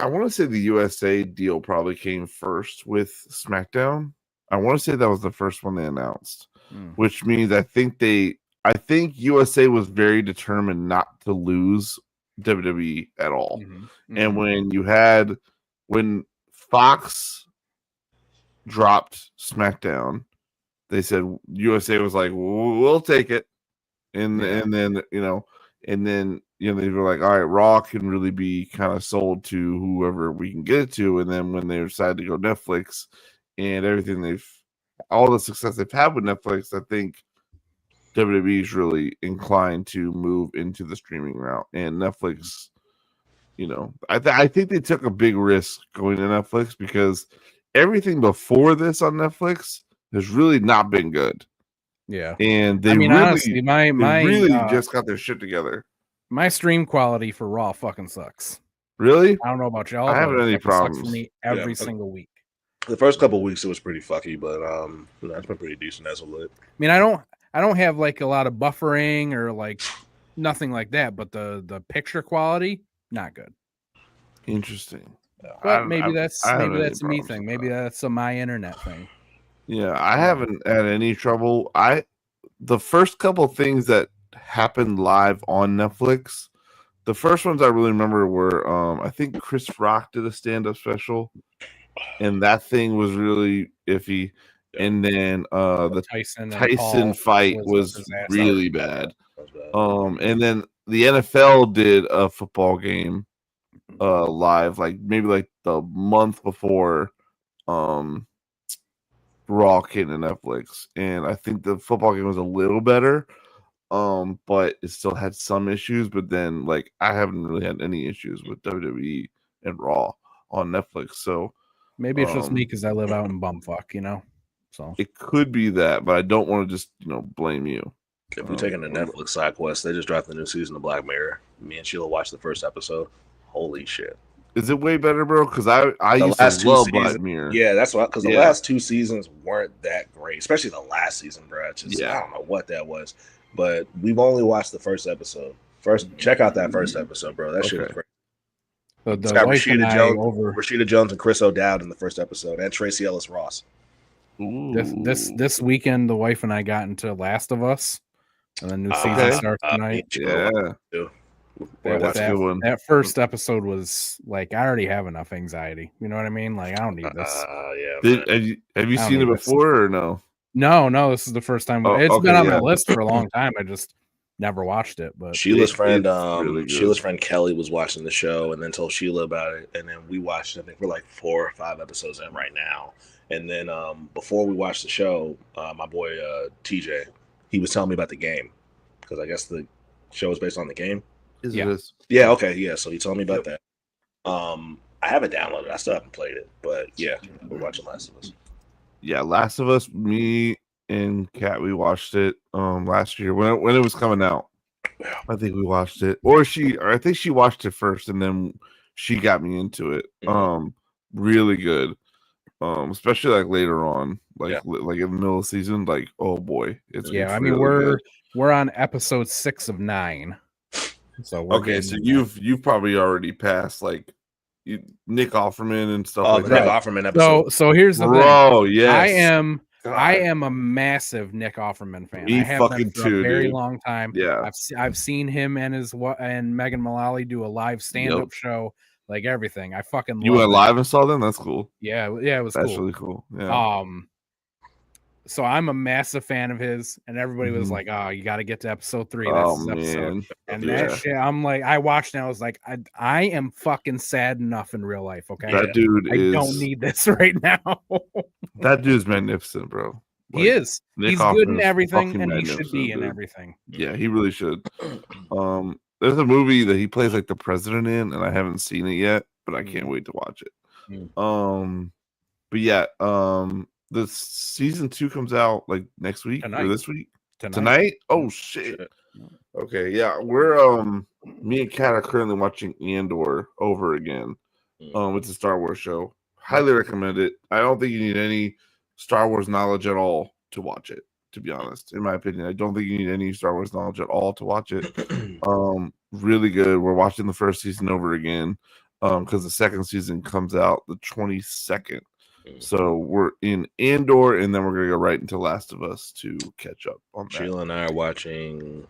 want to say the USA deal probably came first with SmackDown. I want to say that was the first one they announced, which means I think USA was very determined not to lose WWE at all. And when Fox dropped SmackDown they said USA was like, we'll take it, and Yeah. and then they were like, all right, Raw can really be kind of sold to whoever we can get it to, and then when they decided to go Netflix and everything all the success they've had with Netflix, I think WWE is really inclined to move into the streaming route, and Netflix. I think they took a big risk going to Netflix because everything before this on Netflix has really not been good. Yeah, and they honestly, my just got their shit together. My stream quality for Raw fucking sucks. Really? I don't know about y'all. I haven't any problems. Sucks for me every single week. The first couple of weeks it was pretty fucky, but it's been pretty decent as of late. I mean, I don't have like a lot of buffering or like nothing like that, but the picture quality not good. Interesting. But maybe that's a me thing. Maybe that's a my internet thing. Yeah, I haven't had any trouble. The first couple things that happened live on Netflix, the first ones I really remember were I think Chris Rock did a stand-up special, and that thing was really iffy. And then the Tyson fight was really bad. And then the NFL did a football game live, like maybe like the month before Raw came to Netflix, and I think the football game was a little better, but it still had some issues. But then, like, I haven't really had any issues with WWE and Raw on Netflix, so maybe it's just me because I live out in bumfuck, So it could be that, but I don't want to just blame you. If we're taking the Netflix side quest, they just dropped the new season of Black Mirror. Me and Sheila watched the first episode. Holy shit! Is it way better, bro? Because I used to love Black Mirror. Yeah, that's why. Because the last two seasons weren't that great, especially the last season, bro. I don't know what that was, but we've only watched the first episode. Check out that first episode, bro. That shit was great. It's got Rashida Jones and Chris O'Dowd in the first episode, and Tracy Ellis Ross. This weekend, the wife and I got into Last of Us, and the new season starts tonight. That first episode was like, I already have enough anxiety. You know what I mean? Like, I don't need this. Have you seen it before or no? No, this is the first time. It's been on my list for a long time. I just never watched it. But Sheila's friend, Sheila's friend Kelly was watching the show and then told Sheila about it, and then we watched it. I think we're like 4 or 5 episodes in right now. And then before we watched the show, my boy TJ, he was telling me about the game because I guess the show is based on the game. Yeah. Okay. Yeah. So he told me about that. I haven't downloaded it. I still haven't played it, but yeah, we're watching Last of Us. Yeah, Last of Us. Me and Kat, we watched it last year when it was coming out. I think we watched it, or I think she watched it first, and then she got me into it. Really good. Especially like later on, like in the middle of the season. Like, oh boy, it's I mean, we're on episode 6 of 9. So so you've probably already passed like Nick Offerman and stuff like that. Nick Offerman episode. So here's the thing. Oh yes, I am a massive Nick Offerman fan. Me I have fucking been for too, a very dude. long time. Yeah, I've seen him and Megan Mullally do a live stand-up show, like everything. I fucking you went live and saw them. That's cool. Yeah, it was. That's cool. really cool. Yeah. So I'm a massive fan of his, and everybody was like, "Oh, you got to get to episode 3." That's this episode. And that shit, I'm like, I watched and I was like, I am fucking sad enough in real life. Okay, that dude I don't need this right now. That dude's magnificent, bro. Like, he is. He's good in everything, and he should be in everything. Yeah, he really should. There's a movie that he plays like the president in, and I haven't seen it yet, but I can't wait to watch it. But yeah, the season 2 comes out like next week or this week. Tonight? Oh shit. Okay, yeah, we're me and Kat are currently watching Andor over again. It's a Star Wars show. Highly recommend it. I don't think you need any Star Wars knowledge at all to watch it, to be honest. In my opinion, I don't think you need any Star Wars knowledge at all to watch it. Really good. We're watching the first season over again because the second season comes out the 22nd. So we're in Andor, and then we're gonna go right into Last of Us to catch up on that. Sheila and I are watching.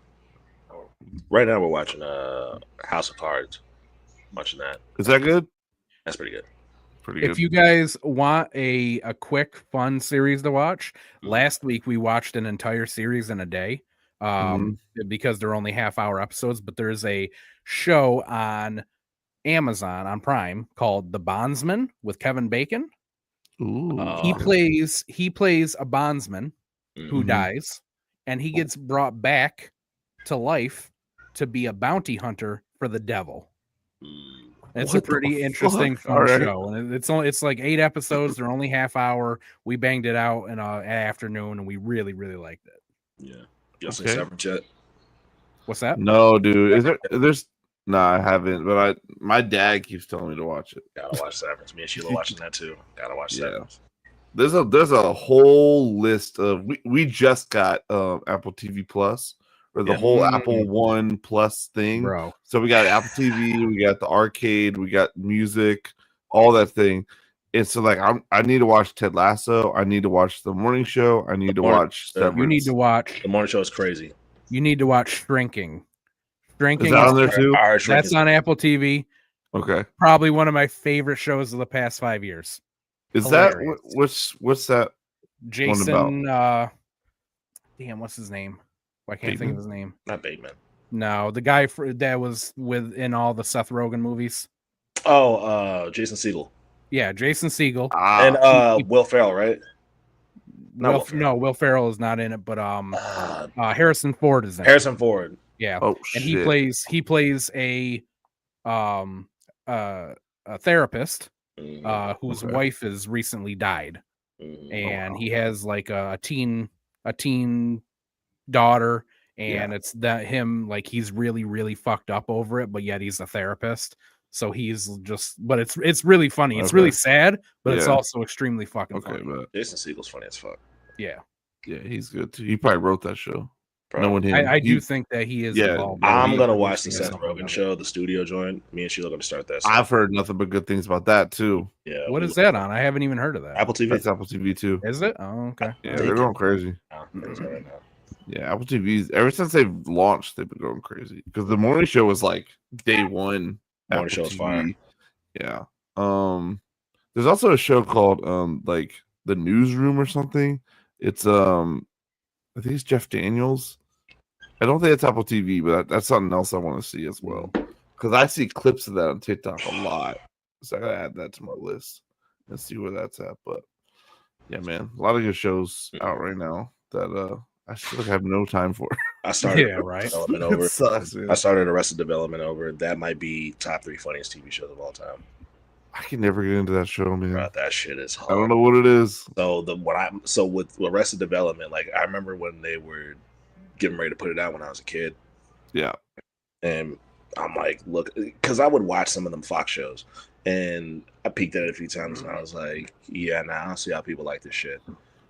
Right now, we're watching House of Cards. Watching that. Is that good? That's pretty good. Pretty If good. you guys want a quick, fun series to watch, last week we watched an entire series in a day because they're only half-hour episodes, but there's a show on Amazon on Prime called The Bondsman with Kevin Bacon. Ooh. He plays a bondsman who dies, and he gets brought back to life to be a bounty hunter for the devil. It's a pretty interesting, fun show, and it's like 8 episodes. They're only half-hour. We banged it out in an afternoon, and we really, really liked it. Yeah. You seen Severance yet? What's that? No, dude. There's no, I haven't, but my dad keeps telling me to watch it. Gotta watch Severance. Me and Sheila watching that too. Gotta watch Severance. There's a whole list of we just got Apple TV Plus, or the whole Apple One Plus thing. Bro. So we got Apple TV, we got the arcade, we got music, all that thing. And so like I need to watch Ted Lasso, I need to watch The Morning Show, I need to watch Severance. You need to watch The Morning Show is crazy. You need to watch Shrinking. Shrinking is that on there too? That's on Apple TV. Okay. Probably one of my favorite shows of the past 5 years. Is hilarious. That what's that? Jason damn, what's his name? I can't think of his name. Not Bateman. No, the guy that was in all the Seth Rogen movies. Oh, Jason Segel. Yeah, Jason Segel. And Will Ferrell, right? Will Ferrell is not in it, but Harrison Ford is in it. Harrison Ford. Yeah. Oh, and shit. he plays a therapist whose wife has recently died. And he has like a teen daughter, and it's that him, like, he's really, really fucked up over it, but yet he's a therapist. So he's just, but it's really funny. It's really sad, but it's also extremely fucking funny. But Jason Segel's funny as fuck. Yeah. Yeah, he's good too. He probably wrote that show. I do think that he is involved. I'm gonna watch the Seth Rogen show, the studio joint. Me and Sheila gonna start that. I've heard nothing but good things about that too. Yeah. What is that on? I haven't even heard of that. Apple TV. That's Apple TV too. Is it? Oh, okay. Yeah, they're going crazy. Yeah, Apple TV's ever since they've launched, they've been going crazy. Because the morning show was like day one. Morning show's fine. Yeah. There's also a show called like The Newsroom or something. It's I think it's Jeff Daniels. I don't think it's Apple TV, but that's something else I want to see as well. Because I see clips of that on TikTok a lot. So I gotta add that to my list and see where that's at. But yeah, man, a lot of good shows out right now that I still have no time for. I started Development over. It sucks, man. I started Arrested Development over. That might be top 3 funniest TV shows of all time. I can never get into that show, man. Bro, that shit is hard. I don't know what it is. So with Arrested Development, like I remember when they were getting ready to put it out when I was a kid. Yeah. And I'm like, look, because I would watch some of them Fox shows, and I peeked at it a few times, and I was like, yeah, nah, I don't see how people like this shit.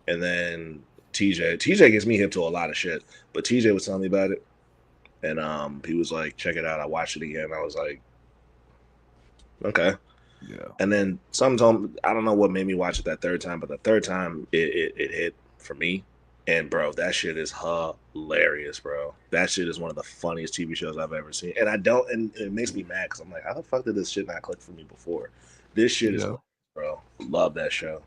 And then TJ gets me hip to a lot of shit, but TJ was telling me about it, and he was like, check it out. I watched it again. I was like, okay. Yeah. And then some told me, I don't know what made me watch it that third time, but the third time it hit for me. And bro, that shit is hilarious, bro. That shit is one of the funniest TV shows I've ever seen. And it makes me mad because I'm like, how the fuck did this shit not click for me before? This shit is, bro. Love that show.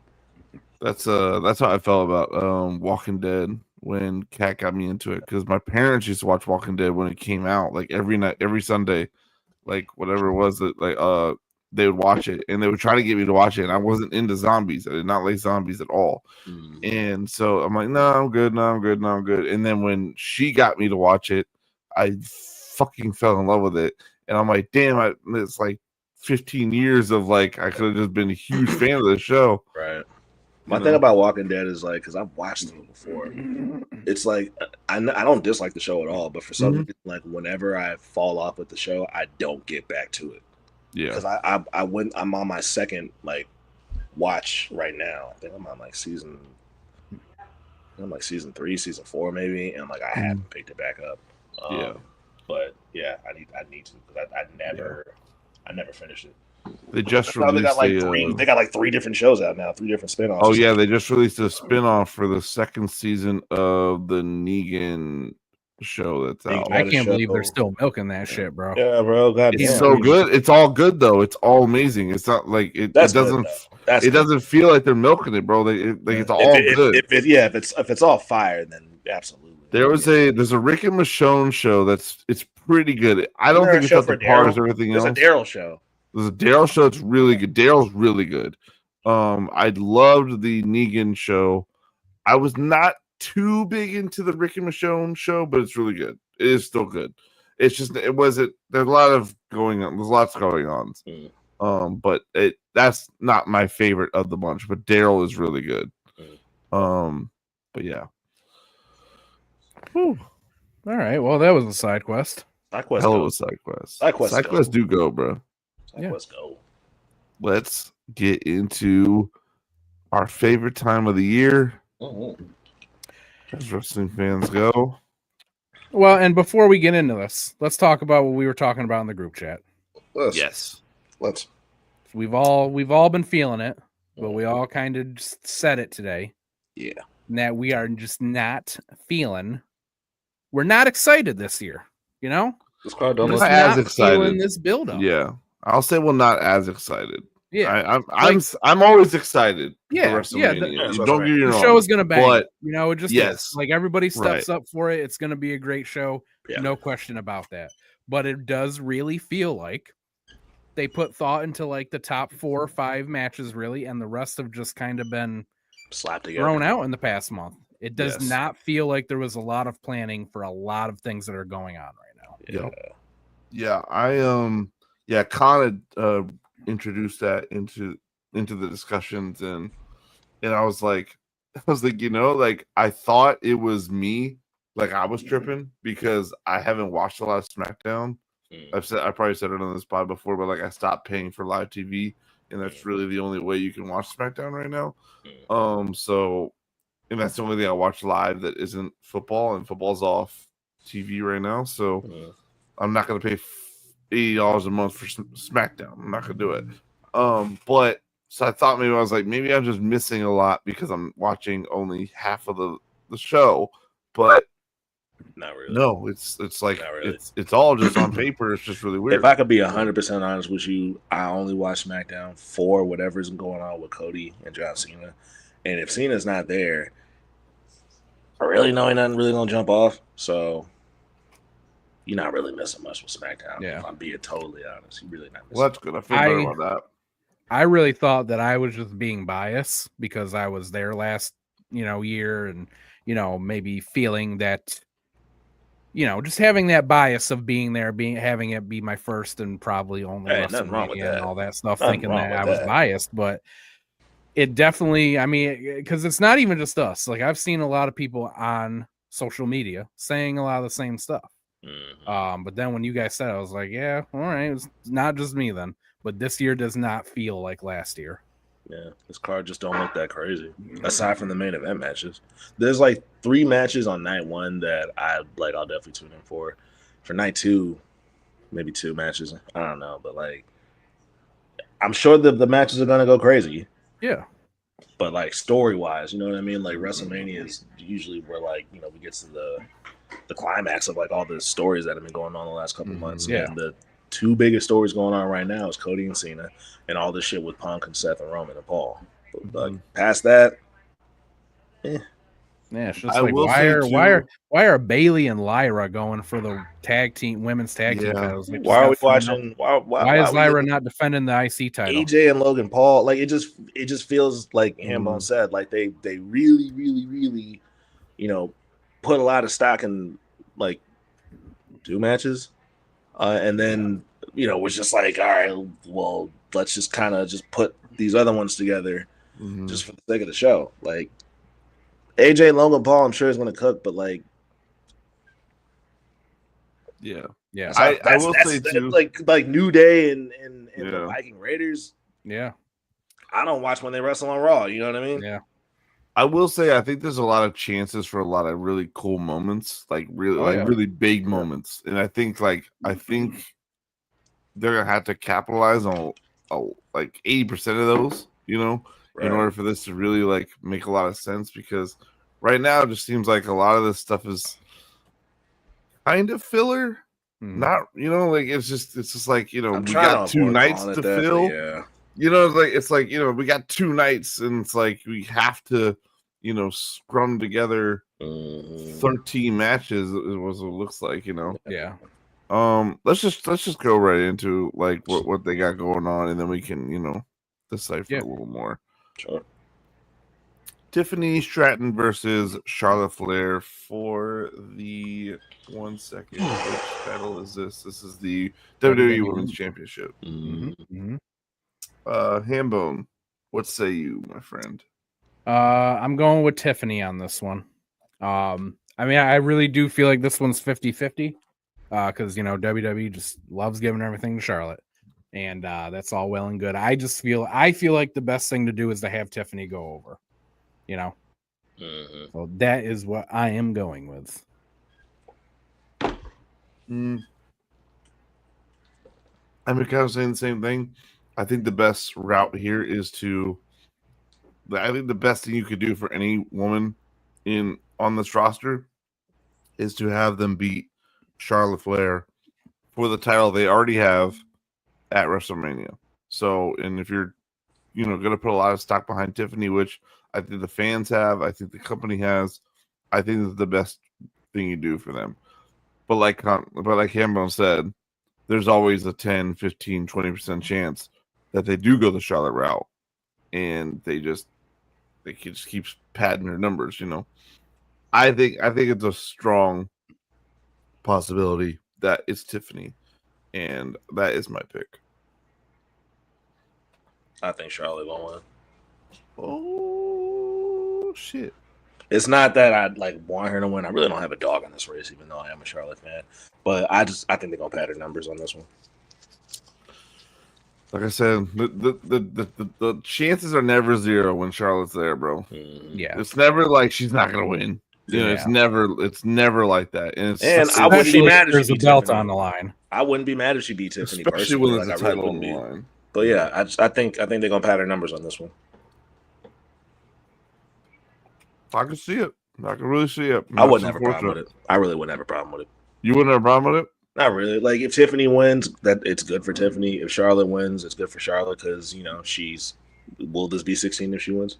That's how I felt about Walking Dead when Kat got me into it, because my parents used to watch Walking Dead when it came out, like every night, every Sunday, like whatever it was that like they would watch it, and they would try to get me to watch it, and I wasn't into zombies. I did not like zombies at all. And so I'm like, no, I'm good. And then when she got me to watch it, I fucking fell in love with it. And I'm like, damn, it's like 15 years of like, I could have just been a huge fan of the show. Right. My thing about Walking Dead is like, because I've watched them before, it's like, I don't dislike the show at all, but for some reason, like whenever I fall off with the show, I don't get back to it. Yeah, because I'm on my second like watch right now. I think I'm on like season 3, season 4 maybe, and like I haven't picked it back up. But yeah, I need to, because I never finished it. They just released they got like 3 different shows out now, 3 different spinoffs. Oh yeah, they just released a spinoff for the second season of the Negan show that's Big out. Bad I can't show. believe they're still milking that shit, bro. Yeah, bro. God It's damn. so good. It's all good though. It's all amazing. It's not like it That's doesn't. good, though. That's it good. doesn't feel like they're milking it, bro. It's all good. If it's all fire, then absolutely. There's a Rick and Michonne show it's pretty good. I don't think it's up to par as everything else. There's a Daryl show. There's a Daryl show. It's really good. Daryl's really good. I loved the Negan show. I was not too big into the Rick and Michonne show, but it's really good. It is still good. It's just there's a lot of going on. There's lots going on. But that's not my favorite of the bunch. But Daryl is really good. But yeah. Whew. All right. Well, that was a side quest. Hell of a side quest. Side quests do go, bro. Side quests go. Let's get into our favorite time of the year. As wrestling fans go. Well, and before we get into this, let's talk about what we were talking about in the group chat. Yes. Let's. We've all been feeling it, but we all kind of just said it today. Yeah. That we are just not feeling. We're not excited this year, you know? This crowd We're don't not listen. as excited. Feeling this build up. Yeah. I'll say we're not as excited. Yeah. I'm always excited Yeah, for WrestleMania. yeah, Don't get me the wrong. show is gonna bang. But you know, it just yes, is. Like everybody steps right. up for it. It's gonna be a great show. Yeah. No question about that. But it does really feel like they put thought into like the top 4 or 5 matches, really, and the rest have just kind of been slapped together, thrown out in the past month. It does Yes. not feel like there was a lot of planning for a lot of things that are going on right now. Yeah. Khan had introduced that into the discussions, and I was like, I thought it was me, like I was tripping because I haven't watched a lot of SmackDown. I probably said it on this pod before, but like I stopped paying for live TV, and that's really the only way you can watch SmackDown right now. And that's the only thing I watch live that isn't football, and football's off TV right now. So I'm not going to pay $80 a month for SmackDown. I'm not going to do it. But so I thought maybe I'm just missing a lot because I'm watching only half of the show, but not really. No, it's like really. it's all just on paper. It's just really weird. If I could be 100% honest with you, I only watch SmackDown for whatever's going on with Cody and John Cena, and if Cena's not there, I really know ain't nothing really gonna jump off. So you're not really missing much with SmackDown. Yeah. If I'm being totally honest, you're really not missing. Well, that's good. I feel better about that. I really thought that I was just being biased because I was there last, year, and maybe feeling that, just having that bias of being there, having it be my first and probably only WrestleMania and all that stuff, thinking that I was biased, but it definitely, because it's not even just us. Like I've seen a lot of people on social media saying a lot of the same stuff. But then when you guys said it, I was like, yeah, all right, it's not just me then. But this year does not feel like last year. Yeah, this card just don't look that crazy. Aside from the main event matches, there's like 3 matches on night 1 that I'll definitely tune in for. For night 2, maybe 2 matches. I don't know, but like, I'm sure the matches are gonna go crazy. Yeah, but like story wise, you know what I mean? Like WrestleMania is usually where like we get to the climax of like all the stories that have been going on the last couple months. Yeah. And the 2 biggest stories going on right now is Cody and Cena, and all this shit with Punk and Seth and Roman and Paul. But like past that, yeah, it's just like why are Bailey and Lyra going for the women's tag team titles? Like, why are we watching? Why is Lyra not defending the IC title? AJ and Logan Paul, like it just feels like Hambone said, like they really, really, really, put a lot of stock in like 2 matches. And then, was just like, all right, well, let's just kind of just put these other ones together just for the sake of the show. Like, AJ and Logan Paul, I'm sure is going to cook, but like, yeah. I will say too, like New Day and the Viking Raiders. Yeah, I don't watch when they wrestle on Raw. You know what I mean? Yeah. I will say I think there's a lot of chances for a lot of really cool moments, like really big moments, and I think they're gonna have to capitalize on like 80% of those, in order for this to really like make a lot of sense. Because right now it just seems like a lot of this stuff is kind of filler. Hmm. Not, like it's just like, I'm we trying got to 2 avoid nights calling to it that, but fill. yeah. It's like, we got 2 nights, and it's like we have to, scrum together 13 matches is what it looks like, Yeah. Let's just go right into like what they got going on, and then we can, decipher a little more. Sure. Tiffany Stratton versus Charlotte Flair for the 1 second. Which title is this? This is the WWE Women's Championship. Mm-hmm. Hambone, what say you, my friend? I'm going with Tiffany on this one. I mean, I really do feel like this one's 50-50. Because WWE just loves giving everything to Charlotte. And that's all well and good. I feel like the best thing to do is to have Tiffany go over. So that is what I am going with. I mean, kind of saying the same thing. I think the best route here is I think the best thing you could do for any woman on this roster is to have them beat Charlotte Flair for the title they already have at WrestleMania. So, and if you're, going to put a lot of stock behind Tiffany, which I think the fans have, I think the company has, I think it's the best thing you do for them. But like Hambone said, there's always a 10, 15, 20% chance that they do go the Charlotte route, and they just keep padding their numbers. I think it's a strong possibility that it's Tiffany, and that is my pick. I think Charlotte gonna win. Oh shit! It's not that I want her to win. I really don't have a dog in this race, even though I am a Charlotte fan. But I think they're gonna pad their numbers on this one. Like I said, the chances are never zero when Charlotte's there, bro. Yeah, it's never like she's not gonna win. It's never like that. And I wouldn't be mad if there's she a beat belt Tiffany. on the line. I wouldn't be mad if she beat Tiffany, especially personally. when there's a title on the line. But yeah, I think they're gonna pad their numbers on this one. I can see it. I can really see it. I wouldn't have a problem with it. I really wouldn't have a problem with it. You wouldn't have a problem with it? Not really. Like, if Tiffany wins, that it's good for Tiffany. If Charlotte wins, it's good for Charlotte because will this be 16 if she wins?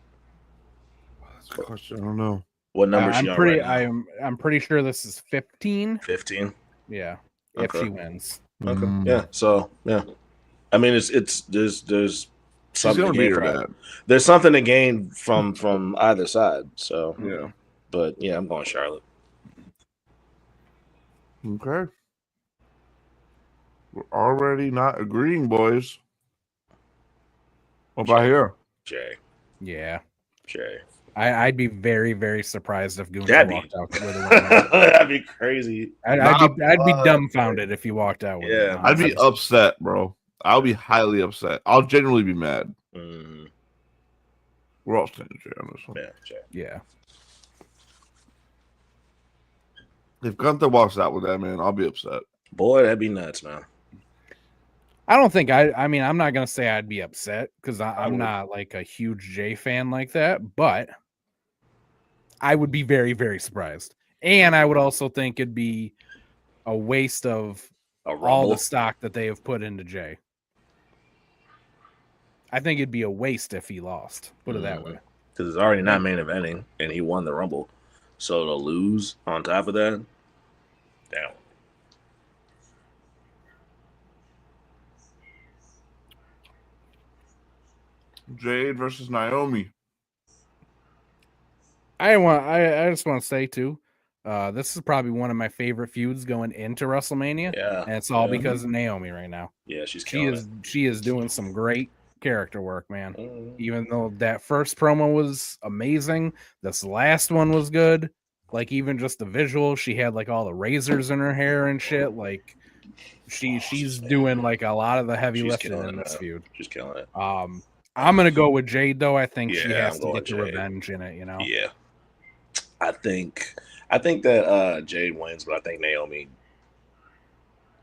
That's a question. I don't know. What number is she on right now? I'm pretty sure this is 15. 15. Yeah, okay. If she wins. Okay. Yeah. So yeah, I mean, there's something to gain from that. There's something to gain from either side. So yeah, but yeah, I'm going Charlotte. Okay. We're already not agreeing, boys. What about here? Jay. Yeah. Jay. I'd be very, very surprised if Gunther walked out with a win. That'd be crazy. I'd be dumbfounded if he walked out with it. Yeah. I'd be upset, bro. I'll be highly upset. I'll genuinely be mad. Mm. We're all standing Jay on this one. Yeah, Jay. Yeah. If Gunther walks out with that, man, I'll be upset. Boy, that'd be nuts, man. I don't think I mean, I'm not going to say I'd be upset because I'm not like a huge Jay fan like that, but I would be very, very surprised. And I would also think it'd be a waste of all the stock that they have put into Jay. I think it'd be a waste if he lost. Put it that way. Because it's already not main eventing, and he won the Rumble. So to lose on top of that, damn. Jade versus Naomi. I just want to say too, this is probably one of my favorite feuds going into WrestleMania. Yeah, and it's all because of Naomi right now. Yeah, she is doing some great character work, man. Even though that first promo was amazing, this last one was good. Like, even just the visual, she had like all the razors in her hair and shit. Like, she's doing like a lot of the heavy lifting in this feud. She's killing it. I'm gonna go with Jade though. I think she has to get the revenge in it. Yeah. I think that Jade wins, but I think Naomi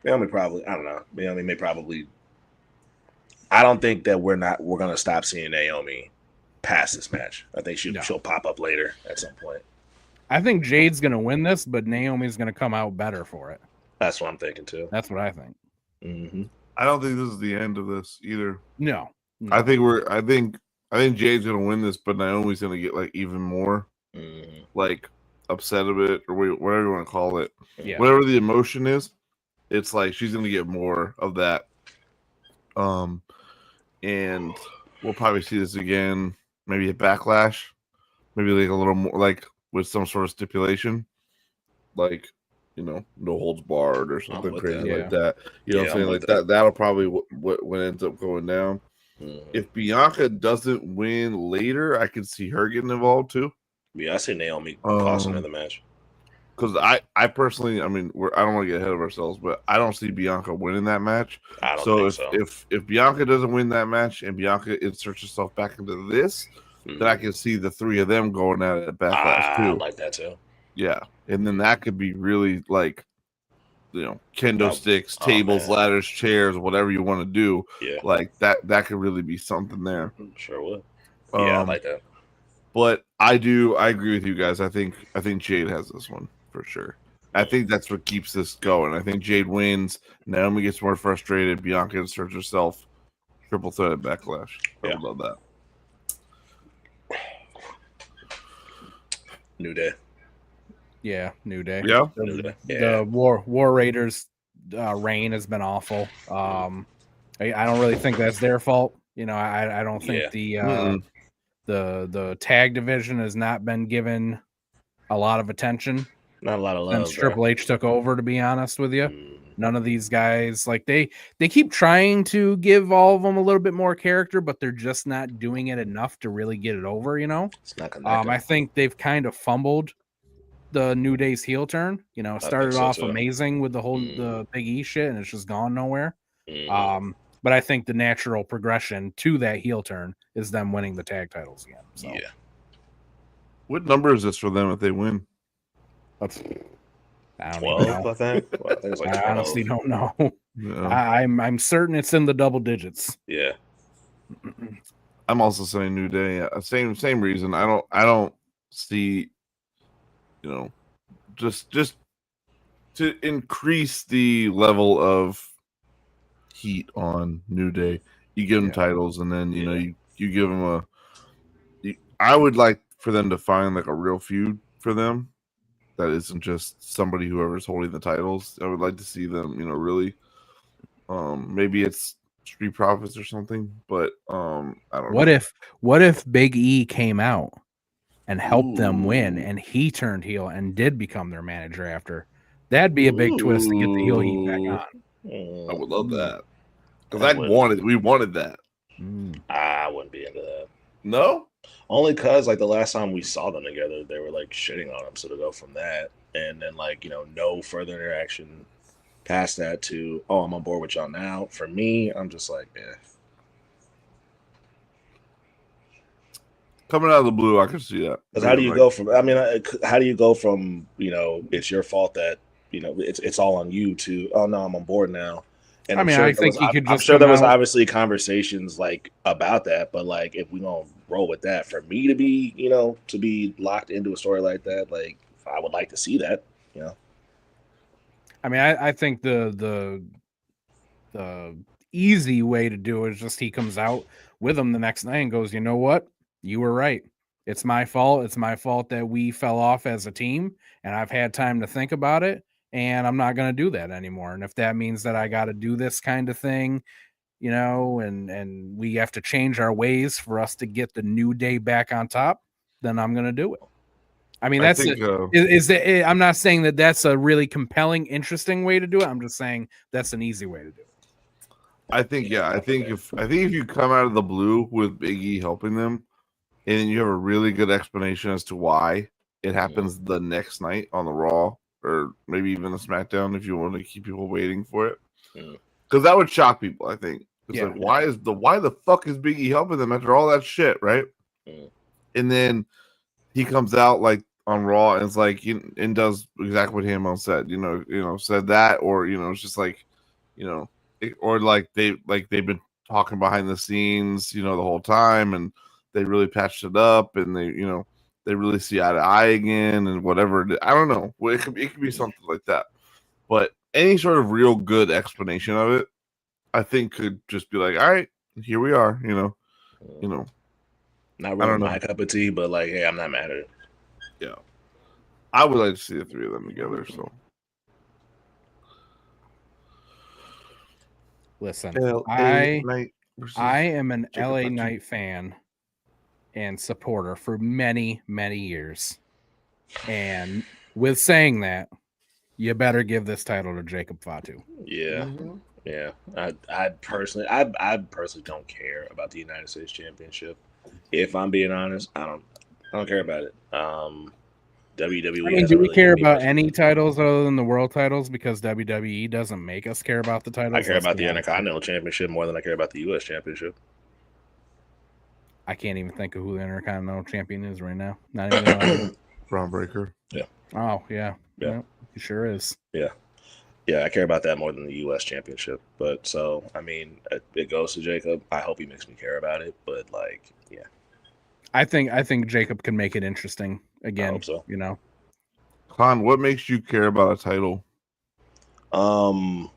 probably, I don't know. Naomi may probably. I don't think that we're gonna stop seeing Naomi past this match. I think she'll pop up later at some point. I think Jade's going to win this, but Naomi's going to come out better for it. That's what I'm thinking too. That's what I think. Mm-hmm. I don't think this is the end of this either. No. I think Jade's gonna win this, but Naomi's gonna get like even more like upset of it or whatever you want to call it. Yeah. Whatever the emotion is, it's like she's gonna get more of that. And we'll probably see this again, maybe a Backlash, maybe like a little more like with some sort of stipulation, like no holds barred or something crazy like that. You know what I'm saying? Like that. That'll probably what ends up going down. If Bianca doesn't win later, I could see her getting involved too. Yeah, I see Naomi costing her the match. Because I personally, I mean, I don't want to get ahead of ourselves, but I don't see Bianca winning that match. I don't think so. If Bianca doesn't win that match and Bianca inserts herself back into this, then I can see the three of them going at it at Backlash too. I like that too. Yeah, and then that could be really like, kendo sticks, tables, ladders, chairs, whatever you want to do. Yeah, like that could really be something there. Sure would. Yeah, I like that. But I agree with you guys. I think Jade has this one for sure. I think that's what keeps this going. I think Jade wins. Naomi gets more frustrated. Bianca inserts herself. Triple threat at Backlash. I would love that. New Day. Yeah, New Day. Yeah. The War Raiders reign has been awful. I don't really think that's their fault. I don't think the tag division has not been given a lot of attention. Not a lot of love. Since Triple H took over, to be honest with you. None of these guys, like they keep trying to give all of them a little bit more character, but they're just not doing it enough to really get it over, It's not connected. I think they've kind of fumbled the New Day's heel turn. Started off amazing with the whole the Big E shit, and it's just gone nowhere. But I think the natural progression to that heel turn is them winning the tag titles again. So. Yeah. What number is this for them if they win? I don't 12, know. I think. Well, I think it's like 12. I honestly don't know. Yeah. I'm certain it's in the double digits. Yeah. I'm also saying New Day. Same reason. I don't see, just to increase the level of heat on New Day. You give them titles, and then you give them I would like for them to find like a real feud for them. That isn't just somebody whoever's holding the titles. I would like to see them, really. Maybe it's Street Profits or something, but I don't know. What if Big E came out and helped them win, and he turned heel and did become their manager after? That'd be a big twist to get the heel heat back on. I would love that because we wanted that. I wouldn't be into that. No. Only because, like, the last time we saw them together, they were, like, shitting on him. So to go from that and then, like, no further interaction past that to, I'm on board with y'all now. For me, I'm just like, Coming out of the blue, I can see that. Because how do you go from, how do you go from, it's your fault that, it's all on you to, oh, no, I'm on board now. And I think he could just. I'm sure there was obviously conversations like about that, but like if we gonna roll with that, for me to be, to be locked into a story like that, like I would like to see that, I think the easy way to do it is just he comes out with him the next night and goes, you know what, you were right. It's my fault. It's my fault that we fell off as a team, and I've had time to think about it. And I'm not going to do that anymore. And if that means that I got to do this kind of thing, and we have to change our ways for us to get the New Day back on top, then I'm going to do it. I'm not saying that that's a really compelling, interesting way to do it. I'm just saying that's an easy way to do it. I think if you come out of the blue with Big E helping them, and you have a really good explanation as to why it happens the next night on the Raw, or maybe even a SmackDown if you want to keep people waiting for it. Because that would shock people, I think. It's like, why the fuck is Big E helping them after all that shit, right? And then he comes out like on Raw and it's like, and does exactly what Heyman said, said that, or, it's just like, or like they've been talking behind the scenes, the whole time, and they really patched it up, and they they really see eye to eye again and whatever. I don't know. It could be something like that. But any sort of real good explanation of it, I think could just be like, all right, here we are. You know. Not really my cup of tea, but like, hey, I'm not mad at it. Yeah, I would like to see the three of them together. So, listen, I am an LA Knight fan and supporter for many, many years, and with saying that, you better give this title to Jacob Fatu. Yeah. Yeah, I personally don't care about the United States Championship. If I'm being honest, I don't care about it. WWE. I mean, do we care about any titles other than the world titles? Because WWE doesn't make us care about the titles. I care about the Intercontinental Championship more than I care about the U.S. Championship. I can't even think of who the Intercontinental Champion is right now. Not even Braun Breaker. Yeah. Oh yeah. Yeah. He sure is. Yeah. Yeah, I care about that more than the U.S. Championship. But so, I mean, it goes to Jacob. I hope he makes me care about it. But like, yeah, I think Jacob can make it interesting again. I hope so. Con, what makes you care about a title? The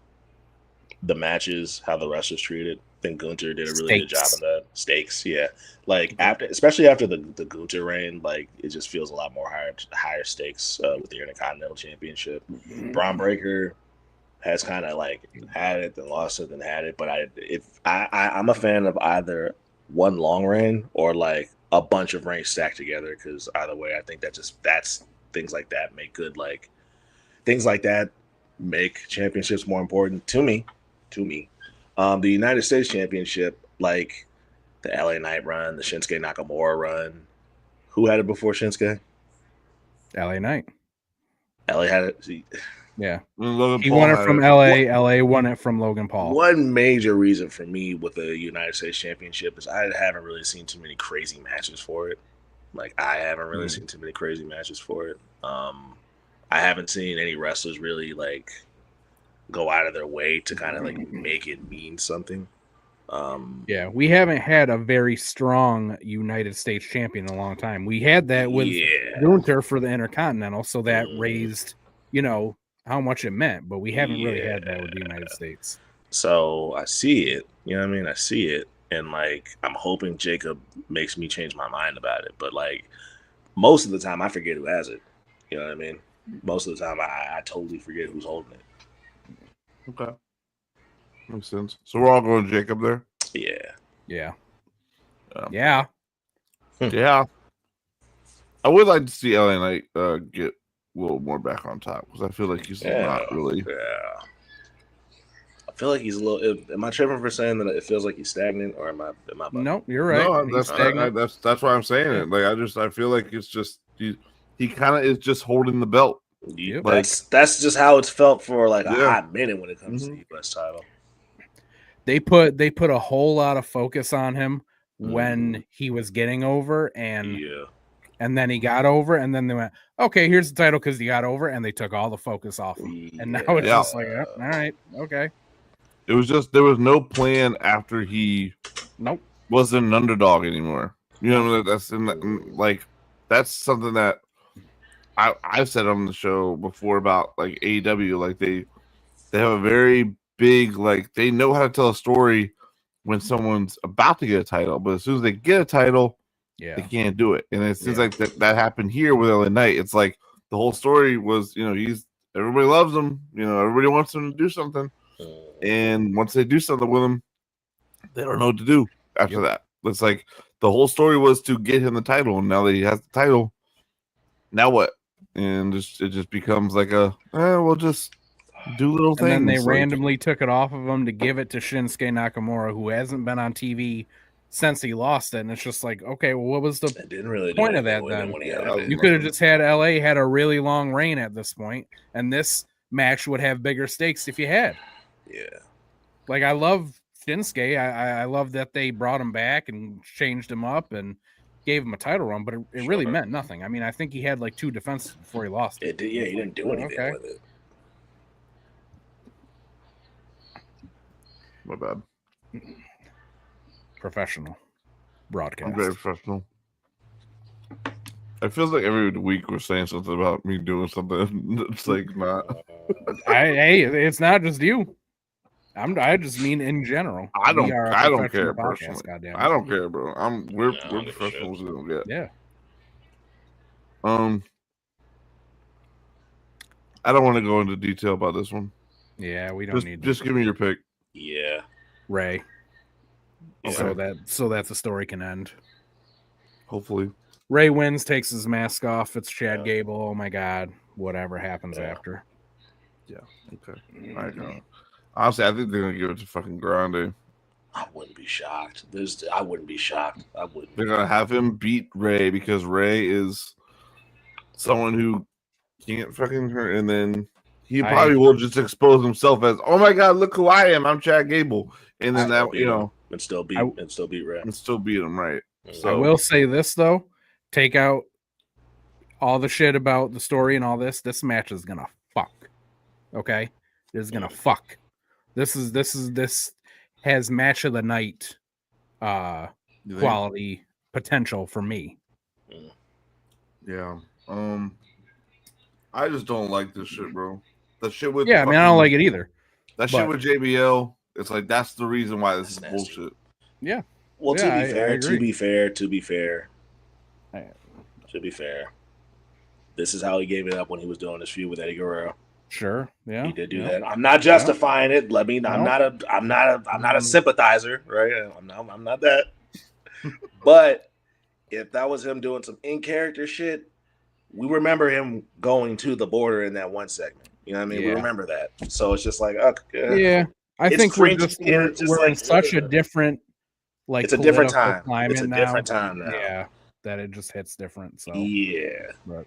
matches, how the wrestlers treated. I think Gunther did a really good job of that. Stakes, yeah. Like especially after the Gunther reign, like it just feels a lot more higher stakes with the Intercontinental Championship. Braun Breaker has kind of like had it, then lost it, then had it. But I'm a fan of either one long reign or like a bunch of reigns stacked together, because either way, I think that's things like that make good, like things like that make championships more important to me. The United States Championship, like the LA Knight run, the Shinsuke Nakamura run. Who had it before Shinsuke? LA Knight. LA had it. Yeah. He won it from LA. LA won it from Logan Paul. One major reason for me with the United States Championship is I haven't really seen too many crazy matches for it. Like, I haven't really seen too many crazy matches for it. I haven't seen any wrestlers really like go out of their way to kind of like make it mean something. Yeah, we haven't had a very strong United States champion in a long time. We had that with Gunther for the Intercontinental, so that raised, how much it meant, but we haven't really had that with the United States. So I see it, you know what I mean? I see it, and like I'm hoping Jacob makes me change my mind about it. But like most of the time, I forget who has it. You know what I mean? Most of the time, I totally forget who's holding it. Okay. Makes sense. So we're all going Jacob there? Yeah. I would like to see LA Knight get a little more back on top, because I feel like he's not really. Yeah. I feel like he's a little. Am I tripping for saying that it feels like he's stagnant, or am I? Nope, you're right. No, that's why I'm saying it. Like I feel like it's just he kind of is just holding the belt. Yep. Like, that's just how it's felt for like a hot minute when it comes to the U.S. title. They put a whole lot of focus on him when he was getting over, and then he got over, and then they went, okay, here's the title because he got over, and they took all the focus off him. And now it's just like, all right, okay. It was just there was no plan after he wasn't an underdog anymore. You know, that's something that I've said on the show before about like AEW. Like they have a very big, like they know how to tell a story when someone's about to get a title, but as soon as they get a title, they can't do it. And it seems like that happened here with LA Knight. It's like the whole story was, everybody loves him, everybody wants him to do something, and once they do something with him, they don't know what to do after that. It's like the whole story was to get him the title, and now that he has the title, now what? And it just becomes like we'll just do little things. And then they randomly took it off of him to give it to Shinsuke Nakamura, who hasn't been on TV since he lost it. And it's just like, okay, well, what was the point of that then? You could have just had LA had a really long reign at this point, and this match would have bigger stakes if you had. Yeah. Like, I love Shinsuke. I love that they brought him back and changed him up and gave him a title run, but it really meant nothing. I mean, I think he had like 2 defenses before he lost it. He didn't do anything with it. My bad. Professional broadcast. I'm very professional. It feels like every week we're saying something about me doing something. It's like not. Hey, it's not just you. I just mean in general. I don't professional care podcast, personally. goddamn I it. don't care, bro. We're don't give a shit. professionals. We don't get. Yeah. I don't want to go into detail about this one. Yeah, we don't need. Just give me your pick. Yeah. Ray. Okay. So that the story can end. Hopefully. Ray wins, takes his mask off. It's Chad Gable. Oh my God. Whatever happens after. Yeah. Okay. All right. Honestly, I think they're gonna give it to fucking Grande. I wouldn't be shocked. I wouldn't be shocked. I wouldn't. They're gonna have him beat Ray because Ray is someone who can't fucking hurt, and then he probably will just expose himself as, "Oh my God, look who I am! I'm Chad Gable," and then that and still beat Ray and still beat him, right? So I will say this though: take out all the shit about the story and all this. This match is gonna fuck. Okay, it is gonna fuck. This has match of the night quality potential for me. Yeah. I just don't like this shit, bro. The shit with I don't like it either. That shit with JBL, it's like that's the reason why this is bullshit. Yeah. Well, to be fair, this is how he gave it up when he was doing his feud with Eddie Guerrero. Sure. Yeah. He did do that. I'm not justifying it. I'm not a sympathizer, right? I'm not that. But if that was him doing some in-character shit, we remember him going to the border in that one segment. You know what I mean? Yeah. We remember that. So it's just like, okay. Yeah. I think we're in such a different, like, it's a different time. It's a different time now. Yeah. That it just hits different. So yeah. Right.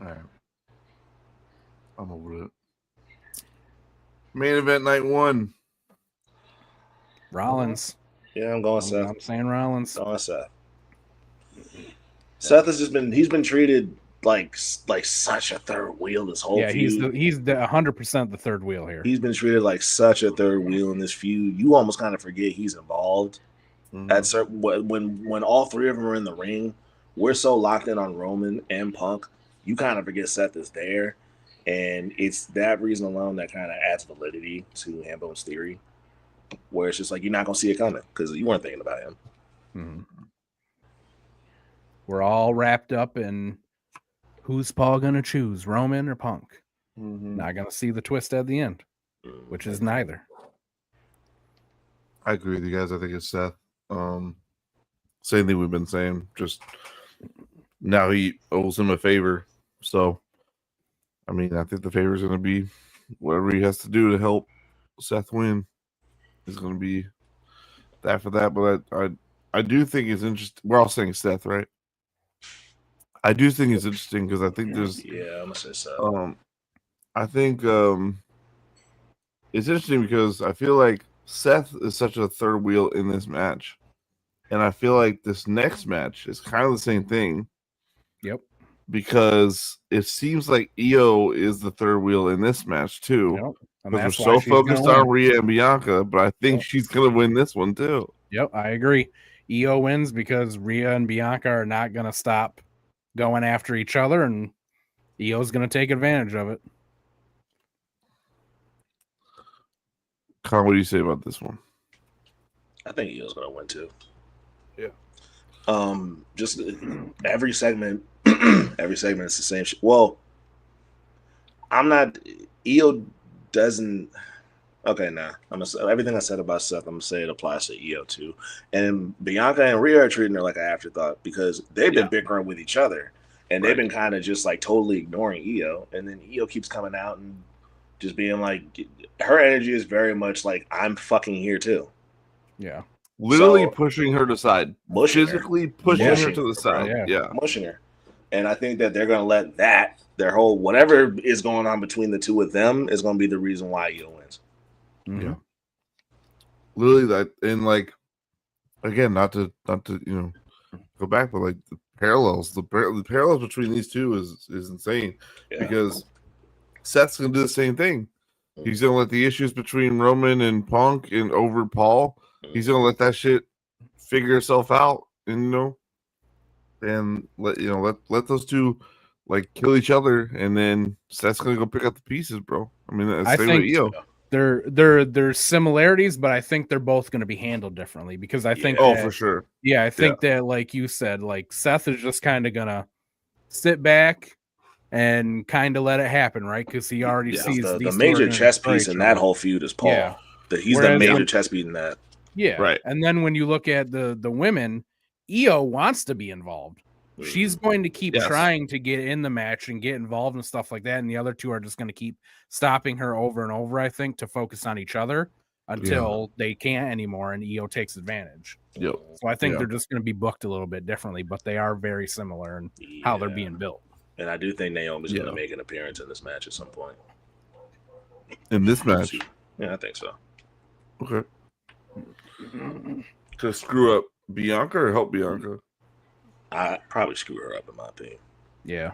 All right. I'm over it. Main event night 1. Rollins. Yeah, I'm going Seth. I'm saying Rollins. Going Seth. Seth has he's been treated like such a third wheel this whole feud. He's 100% the third wheel here. He's been treated like such a third wheel in this feud. You almost kind of forget he's involved. At certain when all three of them are in the ring, we're so locked in on Roman and Punk, you kind of forget Seth is there. And it's that reason alone that kind of adds validity to Hambone's theory, where it's just like you're not gonna see it coming because you weren't thinking about him. Mm-hmm. We're all wrapped up in who's Paul gonna choose, Roman or Punk. Mm-hmm. Not gonna see the twist at the end, which is neither. I agree with you guys. I think it's Seth. Same thing we've been saying. Just now he owes him a favor, so. I mean, I think the favor is going to be whatever he has to do to help Seth win is going to be that for that. But I do think it's interesting. We're all saying Seth, right? I do think it's interesting because I think there's I'm gonna say so. I think it's interesting because I feel like Seth is such a third wheel in this match, and I feel like this next match is kind of the same thing. Yep. Because it seems like Io is the third wheel in this match too. Yep. Because we're so focused on Rhea and Bianca, but I think she's going to win this one too. Yep, I agree. Io wins because Rhea and Bianca are not going to stop going after each other, and Io's going to take advantage of it. Con, what do you say about this one? I think Io's going to win too. Yeah. Just every segment. Every segment is the same shit. Well, I'm not. Io doesn't. Okay, nah. Everything I said about Seth, I'm gonna say it applies to Io too. And Bianca and Rhea are treating her like an afterthought because they've been bickering with each other, and they've been kind of just like totally ignoring Io. And then Io keeps coming out and just being like, her energy is very much like, I'm fucking here too. Yeah. Literally pushing her to the side, physically pushing her to the side. Yeah, mushing her. And I think that they're going to let their whole, whatever is going on between the two of them is going to be the reason why Io wins. Mm-hmm. Yeah. Literally that, and like, again, not to go back, but like the parallels between these two is insane because Seth's going to do the same thing. He's going to let the issues between Roman and Punk and over Paul, he's going to let that shit figure itself out. And, and let those two like kill each other, and then Seth's gonna go pick up the pieces, bro. I mean, I same think with Io. there's similarities, but I think they're both going to be handled differently because I think for sure. Yeah, I think that, like you said, like Seth is just kind of gonna sit back and kind of let it happen, right? Because he already sees the major chess piece in that whole feud is Paul. Yeah. He's the major chess piece in that. Yeah, right. And then when you look at the women, Io wants to be involved. She's going to keep trying to get in the match and get involved and stuff like that. And the other two are just going to keep stopping her over and over, I think, to focus on each other until they can't anymore and Io takes advantage. Yep. So I think they're just going to be booked a little bit differently, but they are very similar in how they're being built. And I do think Naomi's going to make an appearance in this match at some point. In this match? Yeah, I think so. Okay. To screw up Bianca or help Bianca? I probably screw her up in my opinion. Yeah.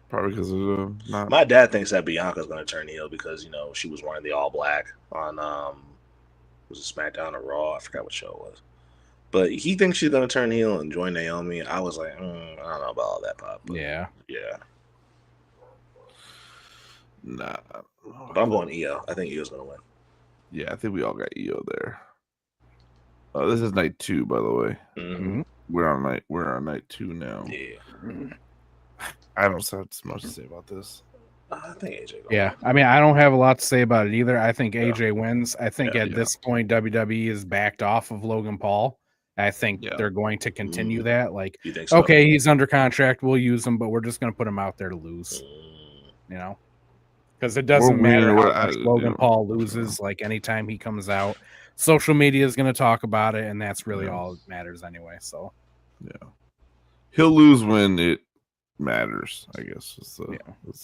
Probably because of my dad thinks that Bianca's going to turn heel because she was wearing the all black on was it SmackDown or Raw? I forgot what show it was. But he thinks she's going to turn heel and join Naomi. I was like, I don't know about all that, Pop. Yeah. Nah. But I'm going Io. I think Io's going to win. Yeah, I think we all got Io there. This is night 2, by the way. Mm-hmm. We're on night 2 now. Yeah. I don't have much to say about this. I think AJ. Yeah, I mean, I don't have a lot to say about it either. I think AJ wins. I think at this point, WWE is backed off of Logan Paul. I think they're going to continue that. Like, you think so? Okay, he's under contract. We'll use him, but we're just going to put him out there to lose. Because it doesn't matter how much Logan Paul loses. Like, anytime he comes out, social media is going to talk about it, and that's really all that matters anyway. So, he'll lose when it matters, I guess. It's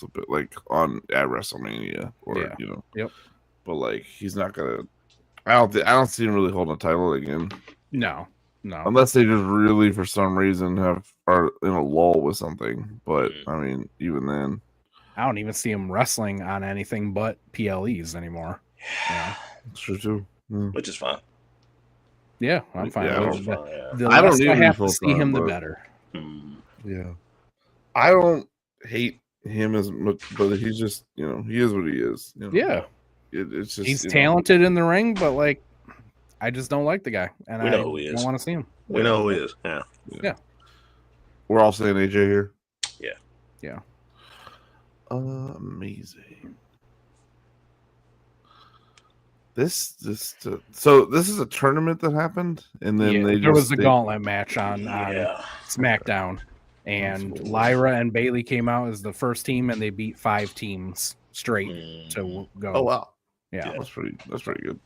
a bit like at WrestleMania or but like he's not gonna. I don't see him really holding a title again. No, unless they just really for some reason are in a lull with something. But I mean, even then, I don't even see him wrestling on anything but PLEs anymore. Yeah, that's true too. Which is fine. Yeah, I'm fine. I don't have to see him, the better. Yeah. I don't hate him as much, but he's just, he is what he is. Yeah. It's just he's talented in the ring, but like, I just don't like the guy, and we know who he is. I don't want to see him. We know who he is. Yeah. We're all saying AJ here. Yeah. Amazing. So this is a tournament that happened, and then there was a gauntlet match on SmackDown. And Lyra and Bayley came out as the first team, and they beat 5 teams straight to go. Oh wow! Yeah, that's pretty good.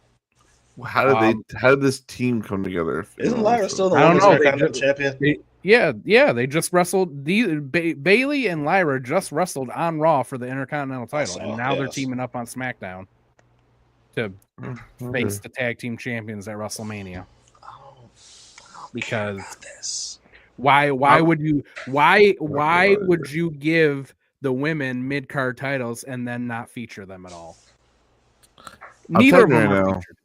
How did this team come together? Isn't Lyra still the Women's champion? They just wrestled. Bayley and Lyra just wrestled on Raw for the Intercontinental title, and now they're teaming up on SmackDown to face the tag team champions at WrestleMania. Because. Why would you give the women mid-card titles and then not feature them at all? Neither of them are featured.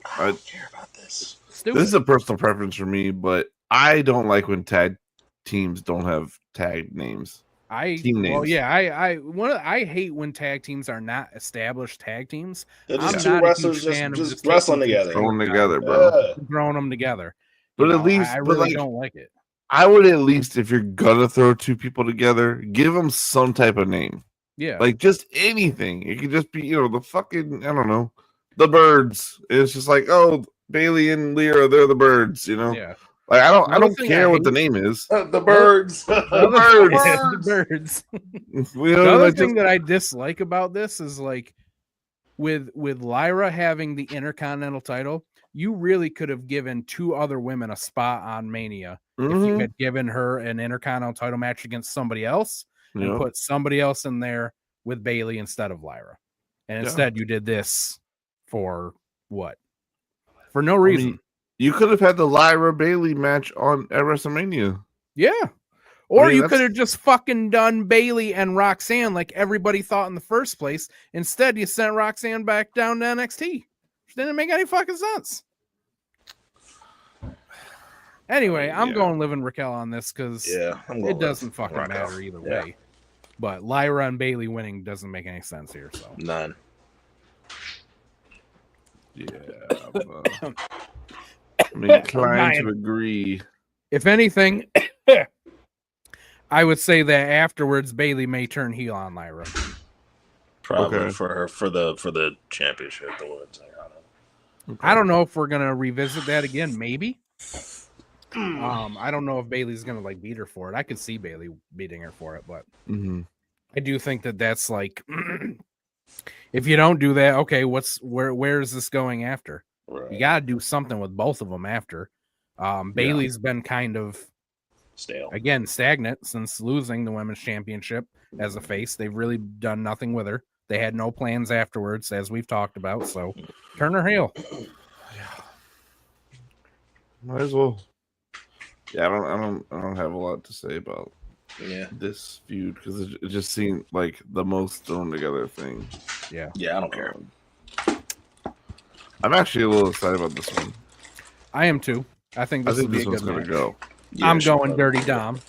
I don't care about this. Stupid. This is a personal preference for me, but I don't like when tag teams don't have tag names. Team names. Well, yeah, I hate when tag teams are not established tag teams. They're just two wrestlers just wrestling together. Throwing together, bro. Throwing them together. But at least I really don't like it. I would at least, if you're gonna throw 2 people together, give them some type of name. Yeah, like just anything. It could just be, the fucking, I don't know, the Birds. It's just like, oh, Bayley and Lyra, they're the Birds. Yeah. Like I don't care what the name is. The Birds. The Birds. The other thing that I dislike about this is like with Lyra having the Intercontinental title, you really could have given 2 other women a spot on Mania if you had given her an Intercontinental title match against somebody else and put somebody else in there with Bayley instead of Lyra. And instead you did this for what? For no reason. I mean, you could have had the Lyra Bayley match at WrestleMania. Yeah. Or you could have just fucking done Bayley and Roxanne like everybody thought in the first place. Instead, you sent Roxanne back down to NXT. Which didn't make any fucking sense. Anyway, I'm Yeah. going Liv and Raquel on this because it doesn't fucking matter either way. But Lyra and Bailey winning doesn't make any sense here. So none. Yeah, I'm inclined to agree. If anything, I would say that afterwards Bailey may turn heel on Lyra. Probably for the championship. The words I don't know if we're gonna revisit that again. Maybe. I don't know if Bailey's gonna like beat her for it. I could see Bailey beating her for it, but I do think that that's like, if you don't do that, okay, where is this going after? Right. You got to do something with both of them after. Bailey's been kind of stagnant since losing the women's championship as a face. They've really done nothing with her. They had no plans afterwards, as we've talked about. So turn her heel. Yeah, might as well. Yeah, I don't have a lot to say about this feud because it just seemed like the most thrown together thing. Yeah, I don't care. I'm actually a little excited about this one. I am too. I think this one's gonna go. Yeah, I'm going Dirty Dom.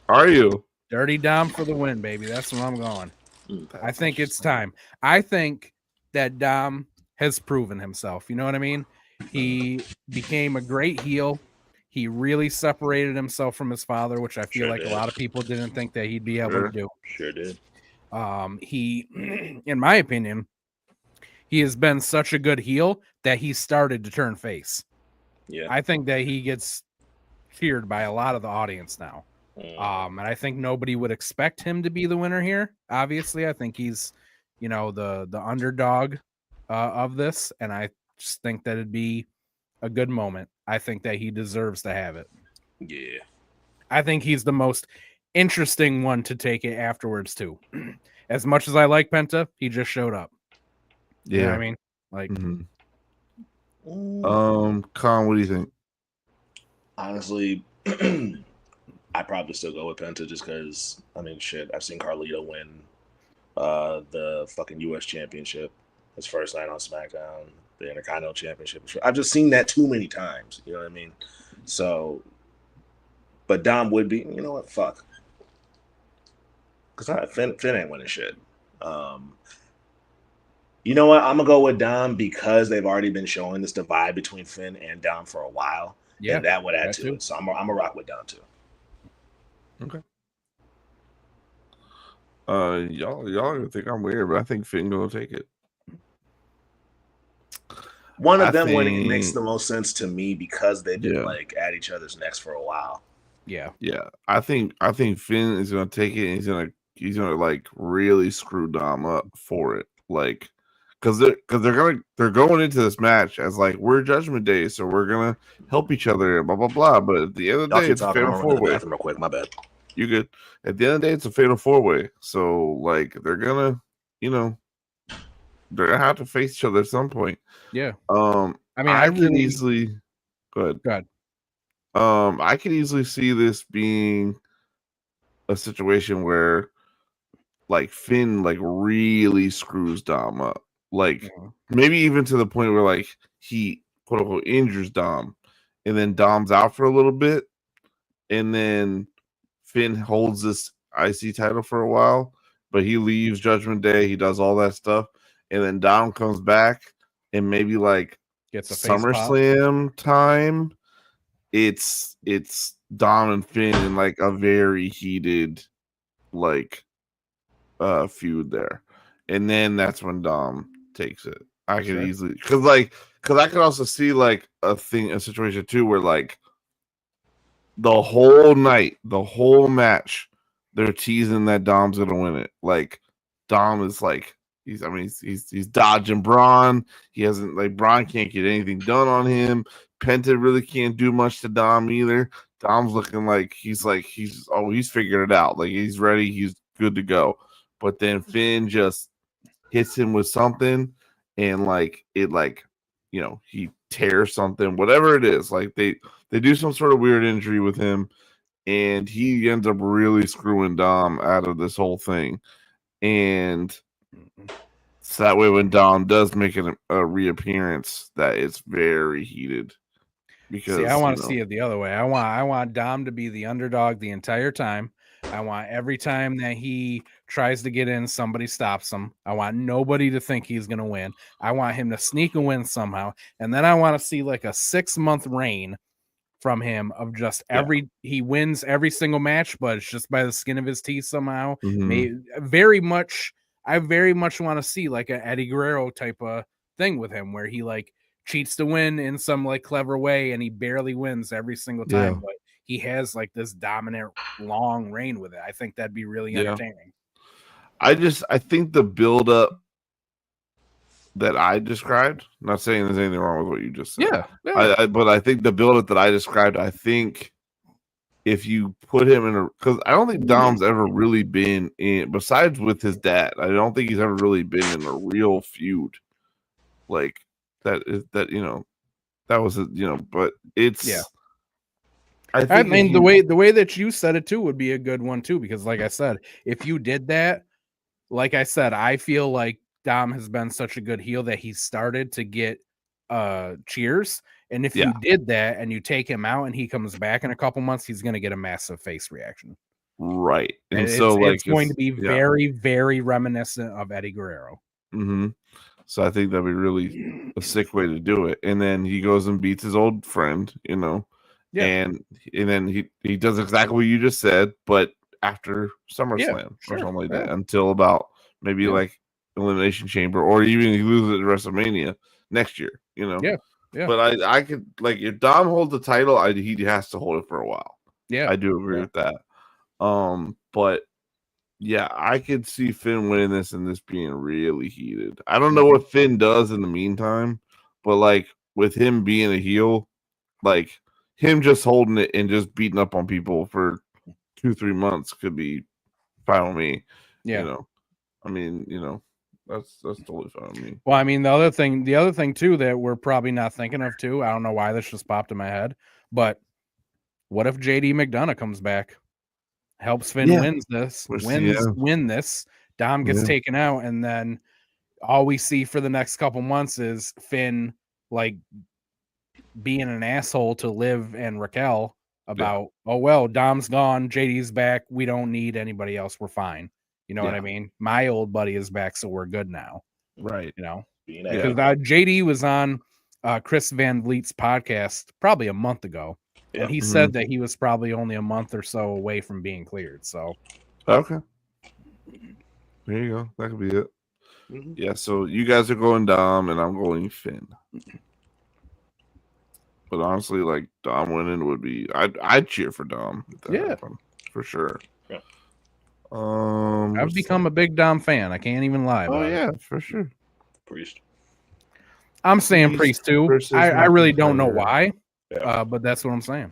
Are you? Dirty Dom for the win, baby. That's where I'm going. I think it's time. I think that Dom has proven himself. You know what I mean? He became a great heel. He really separated himself from his father, which I feel like a lot of people didn't think that he'd be able to do. Sure did. He, in my opinion, he has been such a good heel that he started to turn face. Yeah. I think that he gets cheered by a lot of the audience now. And I think nobody would expect him to be the winner here. Obviously, I think he's, the underdog of this. And I just think that it'd be a good moment. I think that he deserves to have it. Yeah. I think he's the most interesting one to take it afterwards, too. As much as I like Penta, he just showed up. Yeah. You know what I mean? Like, Con, what do you think? Honestly, I probably still go with Penta just because, I've seen Carlito win the fucking U.S. Championship his first night on SmackDown, the Intercontinental Championship. I've just seen that too many times. You know what I mean? So, but Dom would be, you know what? Fuck. Because Finn ain't winning shit. You know what? I'm going to go with Dom because they've already been showing this divide between Finn and Dom for a while. Yeah. And that would add to it. So I'm going to rock with Dom too. Okay. Y'all think I'm weird, but I think Finn gonna take it. One of them winning makes the most sense to me because they've been like at each other's necks for a while. Yeah. I think Finn is gonna take it and he's gonna like really screw Dom up for it. Like because they're going into this match as like we're Judgment Day, so we're gonna help each other and blah blah blah. But at the end of the day, it's a fatal 4-way. Real quick, my bad. You good? At the end of the day, it's a fatal 4-way. So like they're gonna, they're gonna have to face each other at some point. Yeah. I can easily go ahead. I could easily see this being a situation where like Finn like really screws Dom up. Like maybe even to the point where like he quote unquote injures Dom and then Dom's out for a little bit and then Finn holds this IC title for a while, but he leaves Judgment Day, he does all that stuff, and then Dom comes back and maybe like gets a SummerSlam time. It's Dom and Finn in like a very heated like feud there. And then that's when Dom takes it. I could easily because I could also see like a situation too where like the whole night, the whole match, they're teasing that Dom's gonna win it. Like Dom is like he's dodging Braun. He hasn't like Braun can't get anything done on him. Penta really can't do much to Dom either. Dom's looking like he's figured it out. Like he's ready, he's good to go. But then Finn just hits him with something and like it like he tears something, whatever it is. Like they do some sort of weird injury with him and he ends up really screwing Dom out of this whole thing. And so that way when Dom does make a reappearance, that it's very heated. Because see, I want to see it the other way. I want Dom to be the underdog the entire time. I want every time that he tries to get in, somebody stops him. I want nobody to think he's going to win. I want him to sneak a win somehow. And then I want to see like a 6-month reign from him of just he wins every single match, but it's just by the skin of his teeth somehow. I very much want to see like an Eddie Guerrero type of thing with him where he like cheats to win in some like clever way and he barely wins every single time, but he has like this dominant long reign with it. I think that'd be really entertaining. I think the build up that I described, not saying there's anything wrong with what you just said. But I think the build up that I described, I think if you put him in because I don't think Dom's ever really been in, besides with his dad, I don't think he's ever really been in a real feud like that was but it's I mean the way that you said it too would be a good one too, because like I said, if you did that, like I said, I feel like Dom has been such a good heel that he started to get cheers. And if you did that and you take him out and he comes back in a couple months, he's going to get a massive face reaction. Right. And it's going to be very, very reminiscent of Eddie Guerrero. Mm-hmm. So I think that'd be really a sick way to do it. And then he goes and beats his old friend, and then he does exactly what you just said, but after SummerSlam or something like that, until about maybe like Elimination Chamber, or even he loses at WrestleMania next year, Yeah. But I could, like, if Dom holds the title, he has to hold it for a while. Yeah, I do agree with that. But yeah, I could see Finn winning this and this being really heated. I don't know what Finn does in the meantime, but like with him being a heel, like him just holding it and just beating up on people for 2-3 months could be fine with me. Yeah. I mean, that's totally fine with me. Well, I mean, the other thing too that we're probably not thinking of too, I don't know why this just popped in my head, but what if JD McDonough comes back, helps Finn win this, Dom gets taken out, and then all we see for the next couple months is Finn like being an asshole to Liv and Raquel about, oh well, Dom's gone, JD's back, we don't need anybody else, we're fine. You know what I mean? My old buddy is back, so we're good now. Right. Because JD was on Chris Van Vliet's podcast probably a month ago. Yeah. And he said that he was probably only a month or so away from being cleared. So, okay. There you go. That could be it. Mm-hmm. Yeah, so you guys are going Dom, and I'm going Finn. But honestly, like, Dom winning would be... I'd cheer for Dom. If that happened, for sure. Yeah. I've become a big Dom fan. I can't even lie. Oh, yeah, for sure. Priest. I'm saying Priest too. I really don't know why, but that's what I'm saying.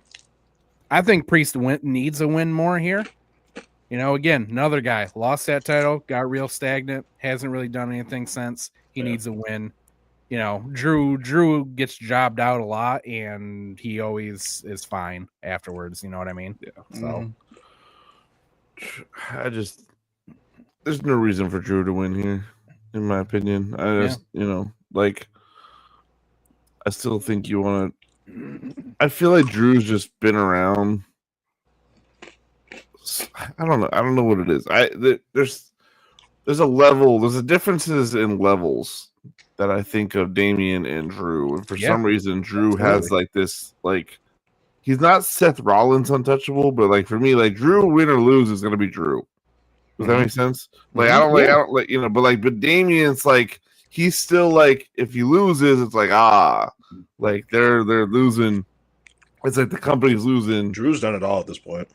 I think Priest needs a win more here. Again, another guy lost that title, got real stagnant, hasn't really done anything since. He needs a win. Drew gets jobbed out a lot, and he always is fine afterwards. You know what I mean? Yeah. So there's no reason for Drew to win here, in my opinion. I still think you want to. I feel like Drew's just been around. I don't know. I don't know what it is. There's a level. There's a differences in levels that I think of Damian and Drew, and for some reason, Drew has like this like. He's not Seth Rollins untouchable, but like for me, like Drew win or lose is gonna be Drew. Does that make sense? Like I don't like but Damian's like he's still like if he loses, it's like like they're losing. It's like the company's losing. Drew's done it all at this point.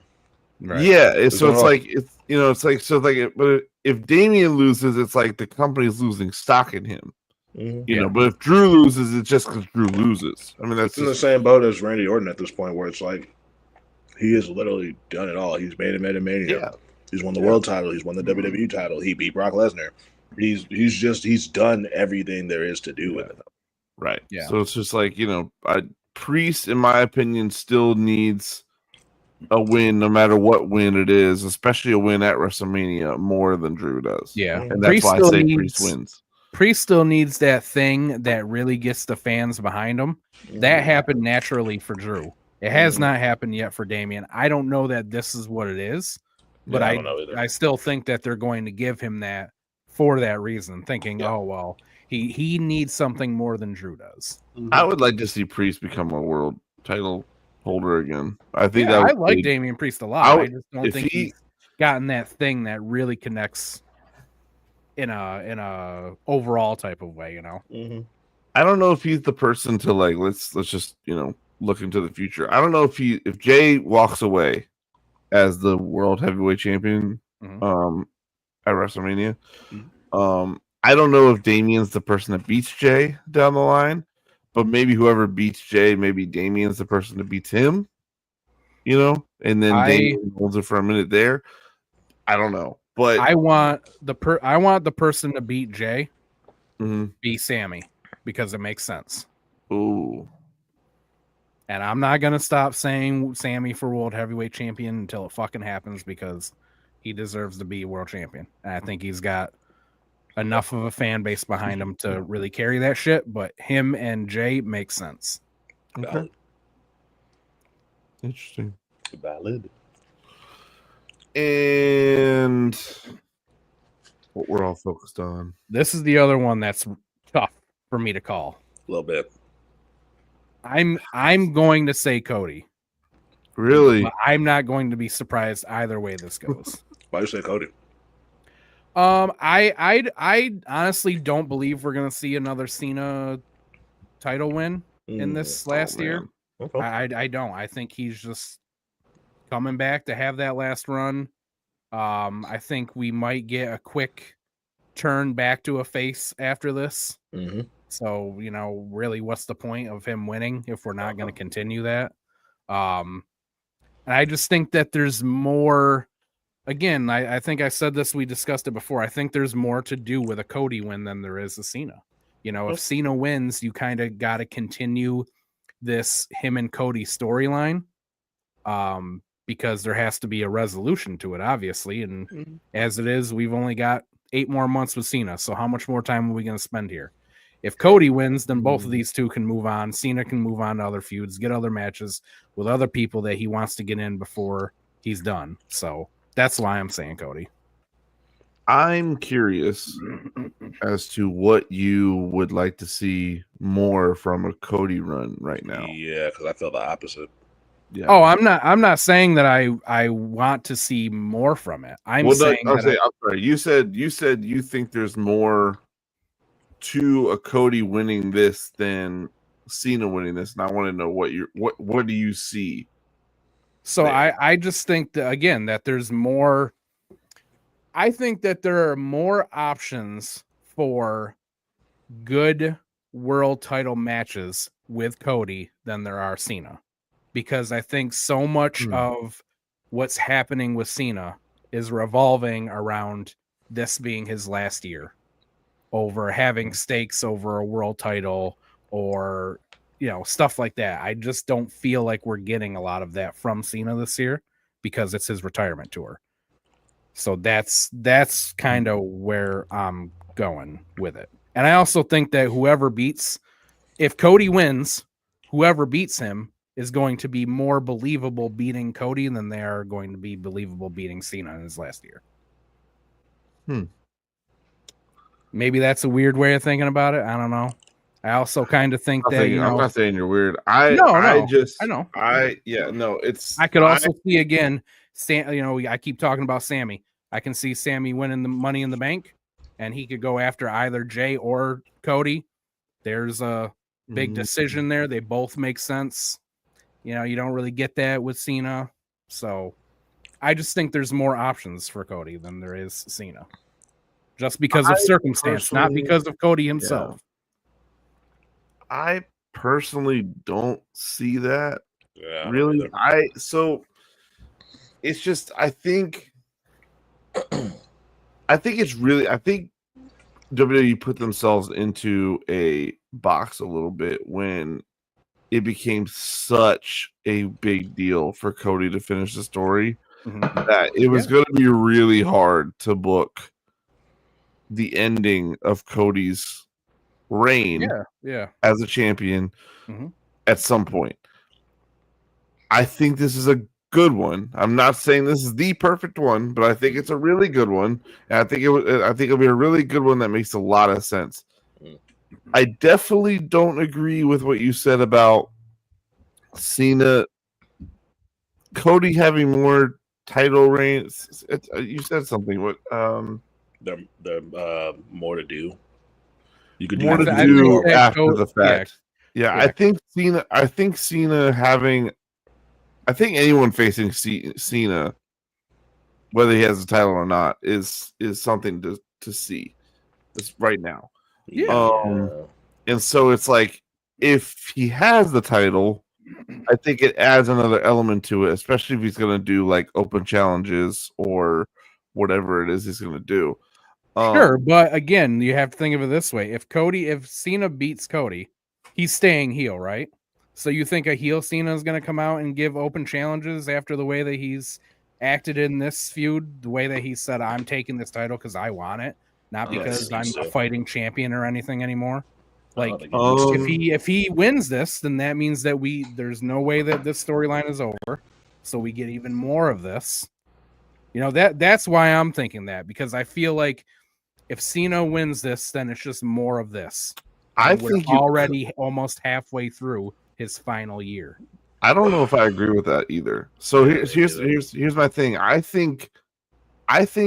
Right. Yeah, it's like but if Damian loses, it's like the company's losing stock in him. But if Drew loses, it's just because Drew loses. I mean, that's in the same boat as Randy Orton at this point, where it's like he has literally done it all. He's made a Mania. Yeah. He's won the world title. He's won the WWE title. He beat Brock Lesnar. He's done everything there is to do with it. Right. Yeah. So it's just like Priest, in my opinion, still needs a win, no matter what win it is, especially a win at WrestleMania, more than Drew does. Yeah, and that's why I say Priest wins. Priest still needs that thing that really gets the fans behind him. That happened naturally for Drew. It has not happened yet for Damian. I don't know that this is what it is, but Yeah, I don't know either. I still think that they're going to give him that for that reason, thinking, oh, well, he needs something more than Drew does. I would like to see Priest become a world title holder again. I think Yeah, that I like Damian Priest a lot. I just don't think he's gotten that thing that really connects in a overall type of way, you know. I don't know if he's the person to like let's just look into the future. I don't know if Jay walks away as the world heavyweight champion at WrestleMania. I don't know if Damian's the person that beats Jay down the line, but maybe whoever beats Jay, maybe Damian's the person that beats him. And then Damian holds it for a minute there. I don't know, but I want the person to beat Jay be Sammy because it makes sense. Ooh. And I'm not gonna stop saying Sammy for world heavyweight champion until it fucking happens because he deserves to be world champion. And I think he's got enough of a fan base behind him to really carry that shit. But him and Jay makes sense. Okay. Interesting. Valid. And what we're all focused on. This is the other one that's tough for me to call. A little bit. I'm going to say Cody. Really? But I'm not going to be surprised either way this goes. Why do you say Cody? I honestly don't believe we're gonna see another Cena title win in this last year. Okay. I don't. I think he's just coming back to have that last run. I think we might get a quick turn back to a face after this. So, really, what's the point of him winning if we're not going to continue that? And I just think that there's more. Again, I think I said this, we discussed it before. I think there's more to do with a Cody win than there is a Cena. If Cena wins, you kind of got to continue this him and Cody storyline because there has to be a resolution to it, obviously. And as it is, we've only got 8 more months with Cena. So how much more time are we going to spend here? If Cody wins, then both of these two can move on. Cena can move on to other feuds, get other matches with other people that he wants to get in before he's done. So that's why I'm saying Cody. I'm curious as to what you would like to see more from a Cody run right now. Yeah, because I feel the opposite. Yeah. Oh, I'm not saying that I want to see more from it. I'm saying I'm sorry. You said you think there's more to a Cody winning this than Cena winning this, and I want to know what do you see? So I just think that, again, that there's more. I think that there are more options for good world title matches with Cody than there are Cena, because I think so much of what's happening with Cena is revolving around this being his last year, over having stakes over a world title or stuff like that. I just don't feel like we're getting a lot of that from Cena this year because it's his retirement tour. So that's kind of where I'm going with it. And I also think that if Cody wins, whoever beats him is going to be more believable beating Cody than they are going to be believable beating Cena in his last year. Maybe that's a weird way of thinking about it. I don't know. I also kind of think that I'm not saying you're weird. I know. I could also see again. I keep talking about Sammy. I can see Sammy winning the Money in the Bank, and he could go after either Jay or Cody. There's a big decision there. They both make sense. You don't really get that with Cena. So I just think there's more options for Cody than there is Cena. Just because of circumstance, not because of Cody himself. Yeah. I personally don't see that. Yeah, really. It's just I think WWE put themselves into a box a little bit when it became such a big deal for Cody to finish the story that it was going to be really hard to book the ending of Cody's reign as a champion at some point. I think this is a good one. I'm not saying this is the perfect one, but I think it's a really good one. And I think it'll be a really good one that makes a lot of sense. I definitely don't agree with what you said about Cena, Cody having more title reigns. You said something. What? The more to do. You could more to do after the fact. Yeah, I think Cena having. I think anyone facing Cena, whether he has a title or not, is something to see. This right now. And so it's like if he has the title, I think it adds another element to it, especially if he's going to do like open challenges or whatever it is he's going to do. Sure, but again, you have to think of it this way: if Cena beats Cody, he's staying heel, right? So you think a heel Cena is going to come out and give open challenges after the way that he's acted in this feud, the way that he said, "I'm taking this title because I want it, not because I'm a fighting champion or anything anymore." Like if he wins this, then that means that there's no way that this storyline is over. So we get even more of this. You know, that's why I'm thinking that, because I feel like if Cena wins this, then it's just more of this. I think we're already almost halfway through his final year. I don't know if I agree with that either. So here's my thing. I think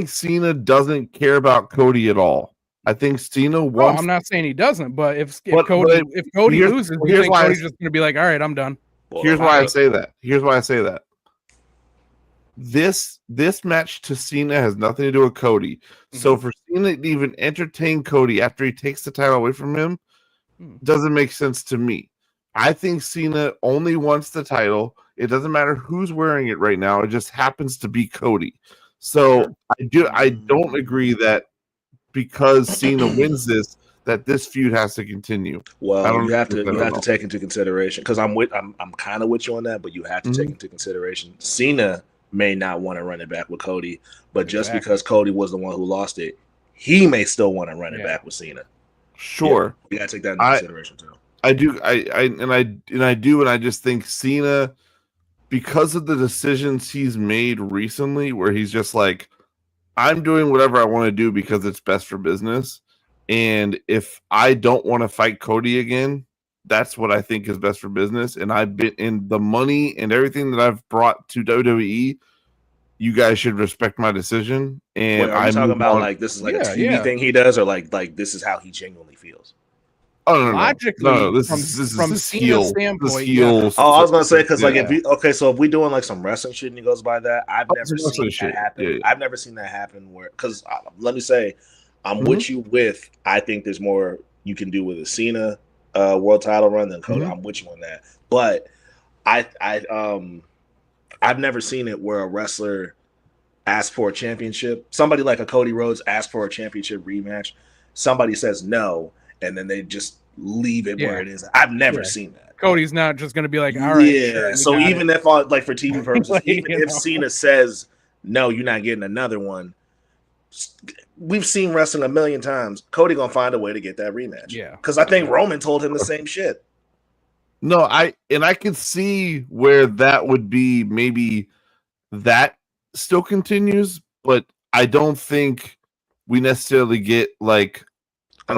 Cena doesn't care about Cody at all. I think Cena wants. I'm not saying he doesn't, but if Cody loses, you think Cody's just going to be like, "All right, I'm done." Well, here's why I say that. This match to Cena has nothing to do with Cody. So for Cena to even entertain Cody after he takes the title away from him doesn't make sense to me. I think Cena only wants the title. It doesn't matter who's wearing it right now. It just happens to be Cody. So I don't agree that because Cena wins this, that this feud has to continue. Well, you have to take into consideration, because I'm kind of with you on that, but you have to take into consideration Cena may not want to run it back with Cody, but just because Cody was the one who lost it, he may still want to run it back with Cena. Sure, you got to take that into consideration too. I do. I just think Cena, because of the decisions he's made recently, where he's just like, I'm doing whatever I want to do because it's best for business. And if I don't want to fight Cody again, that's what I think is best for business. And I've been in the money and everything that I've brought to WWE. You guys should respect my decision. And I'm talking about like this is like a TV thing he does, or like this is how he genuinely feels. Oh no! Logically, this is Cena's standpoint. I was gonna say, because like if we doing like some wrestling shit and he goes by that, I've never seen that happen. Yeah. I've never seen that happen. Where, because let me say, I'm with you. I think there's more you can do with a Cena world title run than Cody. I'm with you on that. But I've never seen it where a wrestler asks for a championship. Somebody like a Cody Rhodes asks for a championship rematch. Somebody says no, and then they just leave it where it is. I've never seen that. Cody's not just going to be like, all right. Yeah. Sure, so even if, like for TV purposes, like, even if Cena says, no, you're not getting another one, we've seen wrestling a million times. Cody going to find a way to get that rematch. Yeah. Because I think Roman told him the same shit. No, I can see where that would be, maybe that still continues, but I don't think we necessarily get like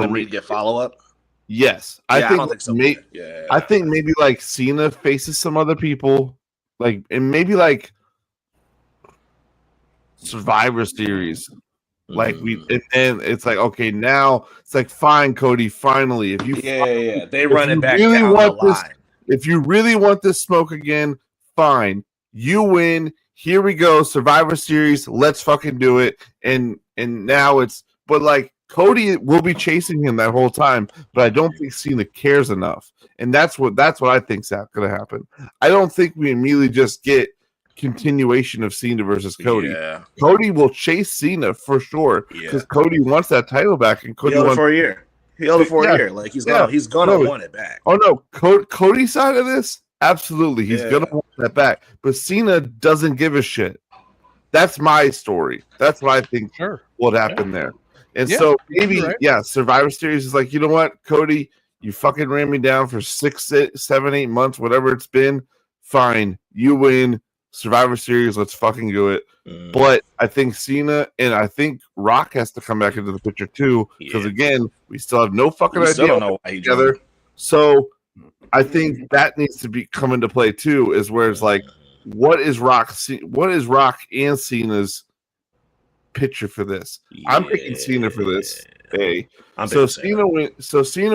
we get follow up. Yes, I don't think so. I think maybe like Cena faces some other people, like, and maybe like Survivor Series. Like and it's like, okay, now it's like, fine, Cody, finally, if you they run it back down the line. If you really want this smoke again, fine, you win. Here we go, Survivor Series. Let's fucking do it. And now it's, but like Cody will be chasing him that whole time, but I don't think Cena cares enough, and that's what I think's going to happen. I don't think we immediately just get continuation of Cena versus Cody. Yeah. Cody will chase Cena for sure because Cody wants that title back, and Cody wants for a year. He held it for a year. Like he's gonna want it back. Oh no, Cody's side of this, absolutely, he's gonna want that back. But Cena doesn't give a shit. That's my story. That's what I think would happen there. And Yeah, so maybe, right. Survivor Series is like, you know what, Cody, you fucking ran me down for 6, 7, 8 months, whatever it's been. Fine, you win Survivor Series. Let's fucking do it. But I think Cena and I think Rock has to come back into the picture too, because again, we still have no fucking idea. Still don't know why he together. So I think that needs to be come into play too. Is where it's like, what is Rock and Cena's picture for this? I'm picking Cena for this. Hey, so Cena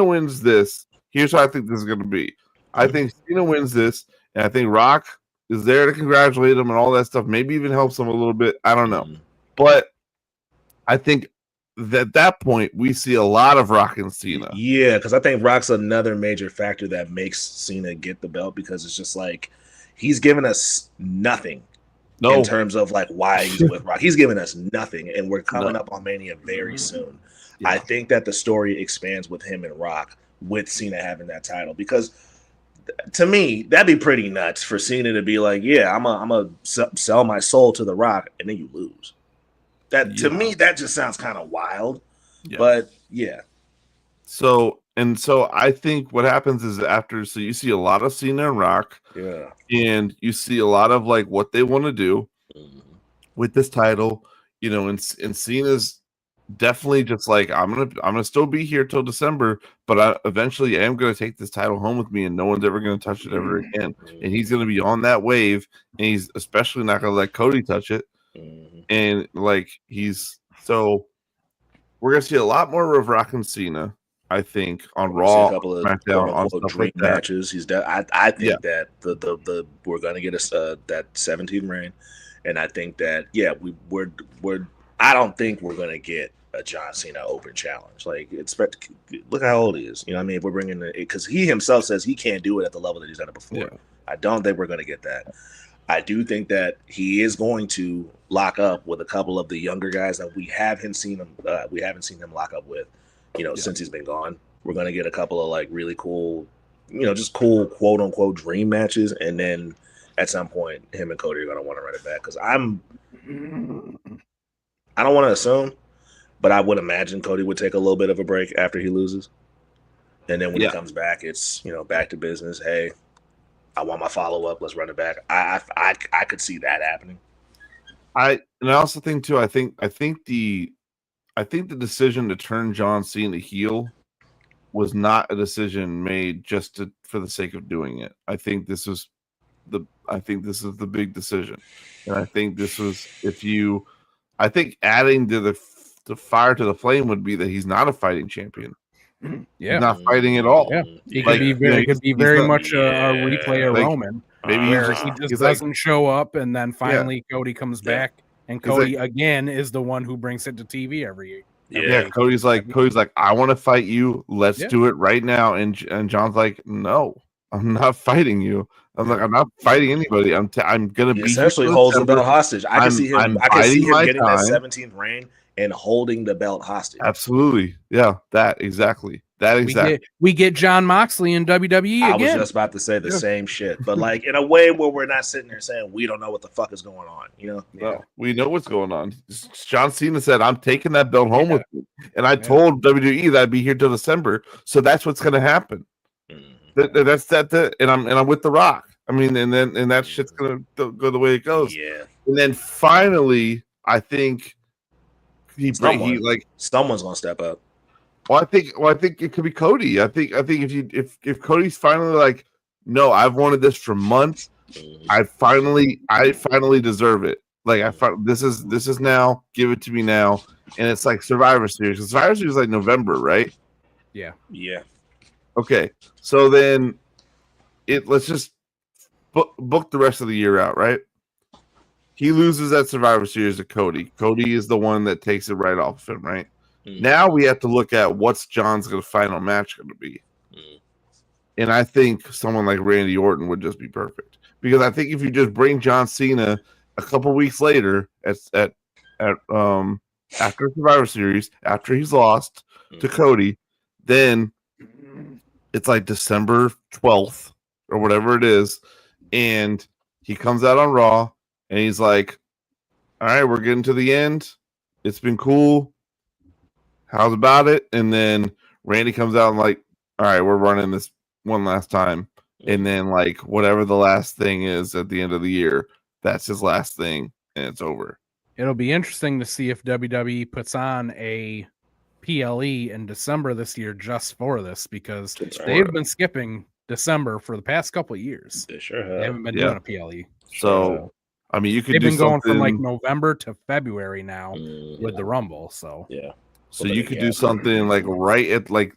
wins this. Here's how I think this is going to be. I think Cena wins this, and I think Rock is there to congratulate him and all that stuff. Maybe even helps him a little bit. I don't know, but I think that at that point we see a lot of Rock and Cena. Yeah, because I think Rock's another major factor that makes Cena get the belt, because it's just like he's given us nothing. In terms of like why he's with Rock. He's giving us nothing, and we're coming up on Mania very soon. Yeah. I think that the story expands with him and Rock, with Cena having that title, because to me, that'd be pretty nuts for Cena to be like, yeah, I'm a sell my soul to The Rock, and then you lose. That to me, that just sounds kind of wild. Yeah. But yeah. So I think what happens is so you see a lot of Cena and Rock. Yeah. And you see a lot of like what they want to do with this title, and Cena's definitely just like, I'm gonna still be here till December, but I eventually am gonna take this title home with me, and no one's ever gonna touch it ever again. And he's gonna be on that wave, and he's especially not gonna let Cody touch it. And like so we're gonna see a lot more of Rock and Cena, I think, on Raw, a couple of SmackDown, on stuff dream like matches. I think that the we're gonna get that 17 reign, and I think that we're I don't think we're gonna get a John Cena Open challenge. Like, look how old he is. You know what I mean? If we're bringing it, because he himself says he can't do it at the level that he's done it before. Yeah. I don't think we're gonna get that. I do think that he is going to lock up with a couple of the younger guys that we haven't seen him lock up with. Since he's been gone, we're going to get a couple of like really cool, just cool quote unquote dream matches. And then at some point, him and Cody are going to want to run it back. Because I don't want to assume, but I would imagine Cody would take a little bit of a break after he loses. And then when he comes back, it's, back to business. Hey, I want my follow up. Let's run it back. I could see that happening. I also think too, I think the decision to turn John Cena heel was not a decision made just for the sake of doing it. I think this is the big decision, and I think this was I think adding to the fire to the flame would be that he's not a fighting champion. Yeah, he's not fighting at all. Yeah, he could be very much a replay of Roman. Maybe he just doesn't show up, and then finally Cody comes back. And Cody again is the one who brings it to TV every year. Yeah, Cody's like, I want to fight you. Let's do it right now. And John's like, no, I'm not fighting you. I'm like, I'm not fighting anybody. I'm gonna be essentially holds the belt hostage. I can see him getting that 17th reign and holding the belt hostage. Absolutely, yeah, that exactly. We get John Moxley in WWE again. I was just about to say the same shit, but like in a way where we're not sitting there saying we don't know what the fuck is going on. No, we know what's going on. John Cena said, "I'm taking that belt home with me," and I told WWE that I'd be here till December, so that's what's going to happen. That's that, and I'm with The Rock. I mean, and that shit's going to go the way it goes. Yeah, and then finally, I think someone's going to step up. Well, I think it could be Cody. I think if Cody's finally like, no, I've wanted this for months. I finally deserve it. Like this is now. Give it to me now. And it's like Survivor Series. Survivor Series is like November, right? Yeah. Okay, so then let's just book the rest of the year out, right? He loses that Survivor Series to Cody. Cody is the one that takes it right off of him, right? Now we have to look at what's John's final match going to be. And I think someone like Randy Orton would just be perfect. Because I think if you just bring John Cena a couple weeks later after Survivor Series, after he's lost to Cody, then it's like December 12th or whatever it is, and he comes out on Raw and he's like, all right, we're getting to the end. It's been cool. how's about it? And then Randy comes out and like, all right, we're running this one last time. And then like whatever the last thing is at the end of the year, that's his last thing, and it's over. It'll be interesting to see if WWE puts on a PLE in December this year just for this, because they've been skipping December for the past couple of years. They sure have. They haven't been doing a PLE. So I mean, you could. They've do been going something... from like November to February now with the Rumble. So yeah. So you could do something like right at like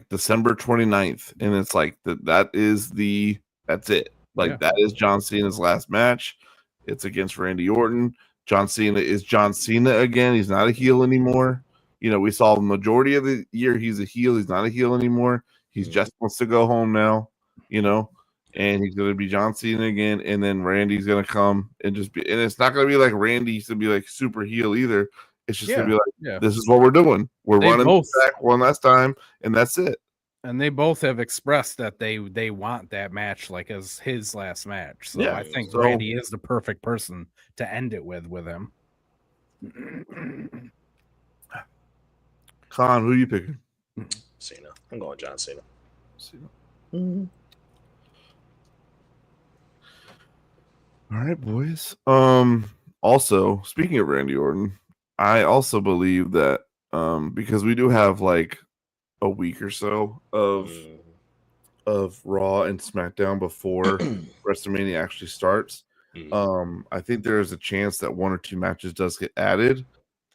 December 29th, and it's like that's it. Like that is John Cena's last match. It's against Randy Orton. John Cena is John Cena again. He's not a heel anymore. You know, we saw the majority of the year he's a heel. He's not a heel anymore. He's just wants to go home now, you know, and he's going to be John Cena again. And then Randy's going to come and just be, and it's not going to be like Randy's to be like super heel either. It's just going to be like, this is what we're doing. We're running back one last time, and that's it. And they both have expressed that they want that match like as his last match. So I think Randy is the perfect person to end it with him. Khan, who are you picking? Cena. I'm going John Cena. All right, boys. Also, speaking of Randy Orton, I also believe that because we do have like a week or so of Raw and SmackDown before WrestleMania actually starts. I think there is a chance that one or two matches does get added.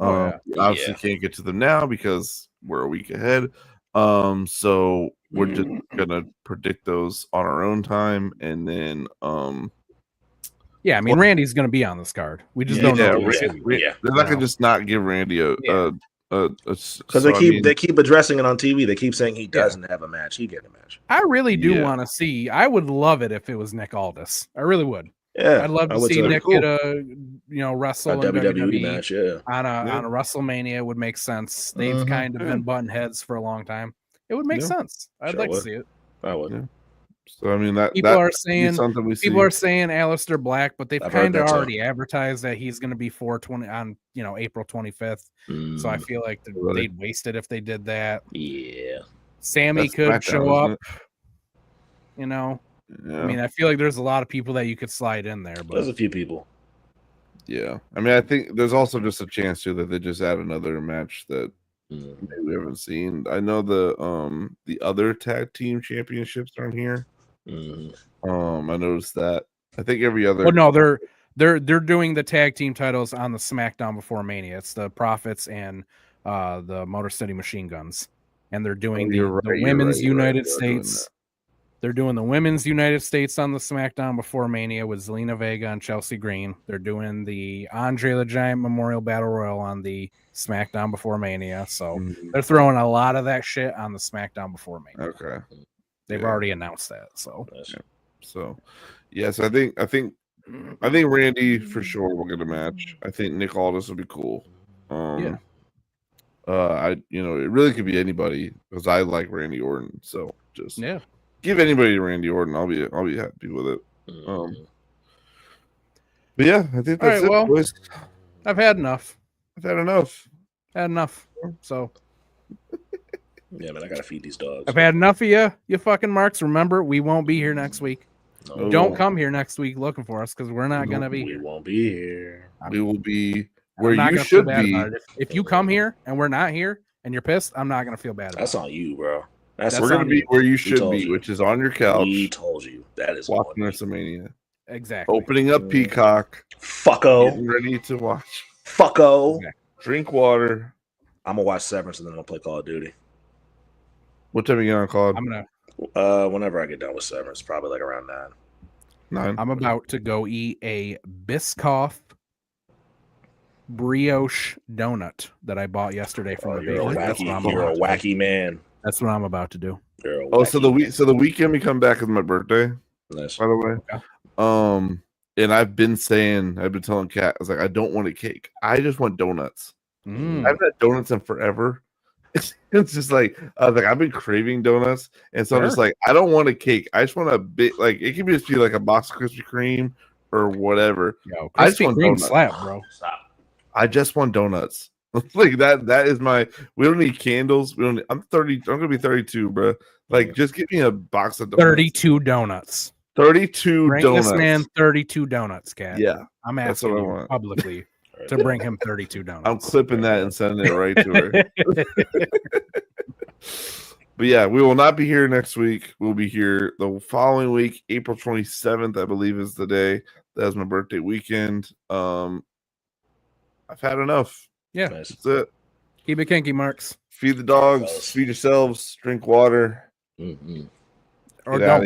Obviously can't get to them now because we're a week ahead. So we're just gonna predict those on our own time, and then yeah, I mean Randy's gonna be on this card. We just don't know. They're not gonna just not give Randy because they keep addressing it on TV. They keep saying he doesn't have a match. He get a match. I really do want to see. I would love it if it was Nick Aldis. I really would. Yeah, I'd love to see Nick get a wrestle in WWE match. On a WrestleMania. It would make sense. They've kind of been button heads for a long time. It would make sense. I'd like to see it. I would. Yeah. So I mean people are saying Aleister Black, but they've kind of already advertised that he's going to be 420 on April 25th. So I feel like they'd waste it if they did that. Yeah, Sammy could show up. I mean, I feel like there's a lot of people that you could slide in there. But there's a few people. Yeah, I mean, I think there's also just a chance too that they just add another match that maybe we haven't seen. I know the other tag team championships aren't here. I noticed that. I think every other. Oh no, they're doing the tag team titles on the SmackDown before Mania. It's the Profits and the Motor City Machine Guns, and they're doing the Women's United States. They're doing the Women's United States on the SmackDown before Mania with Zelina Vega and Chelsea Green. They're doing the Andre the Giant Memorial Battle Royal on the SmackDown before Mania. So they're throwing a lot of that shit on the SmackDown before Mania. Okay. They've already announced that. So yes, I think Randy for sure will get a match. I think Nick Aldis will be cool. It really could be anybody because I like Randy Orton. So just give anybody to Randy Orton. I'll be happy with it. But yeah, I think that's it, boys. I've had enough. Had enough. So yeah, man, I gotta feed these dogs. I've had enough of you fucking marks. Remember, we won't be here next week. No. Don't come here next week looking for us because we're not gonna be. We won't be here. We will be where you should be. If you come here and we're not here and you're pissed, I'm not gonna feel bad about That's on you, bro. We're gonna be where you should be, which is on your couch. We told you that is watching WrestleMania. Exactly. Opening up Peacock. Fucko. Getting ready to watch. Fucko. Exactly. Drink water. I'm gonna watch Severance and then I'll play Call of Duty. What time are you on Call? I'm gonna. Whenever I get done with Severance, probably like around 9. I'm about to go eat a Biscoff brioche donut that I bought yesterday from the bakery. You're a wacky man. That's what I'm about to do. So the weekend we come back is my birthday. Nice. By the way. Okay. And I've been telling Kat, I was like, I don't want a cake. I just want donuts. I haven't had donuts in forever. It's just like I've been craving donuts, and so I'm just like, I don't want a cake. I just want a bit like it can just be like a box of Krispy Kreme or whatever. Yo, Krispy Kreme slap, bro. I just want donuts. Like that is my. We don't need candles. We don't. I'm 30. I'm gonna be 32, bro. Like, just give me a box of donuts. 32 donuts. 32 Bring donuts. this man 32 donuts, Cat. Yeah, I'm that's what asking I you want. publicly to bring him 32 donuts. I'm clipping that and sending it right to her. But yeah, we will not be here next week. We'll be here the following week, April 27th, I believe is the day. That's my birthday weekend. I've had enough. Yeah, Nice. That's it. Keep it kinky, Marks. Feed the dogs, feed yourselves, drink water. Mm-hmm. Or Get don't. outta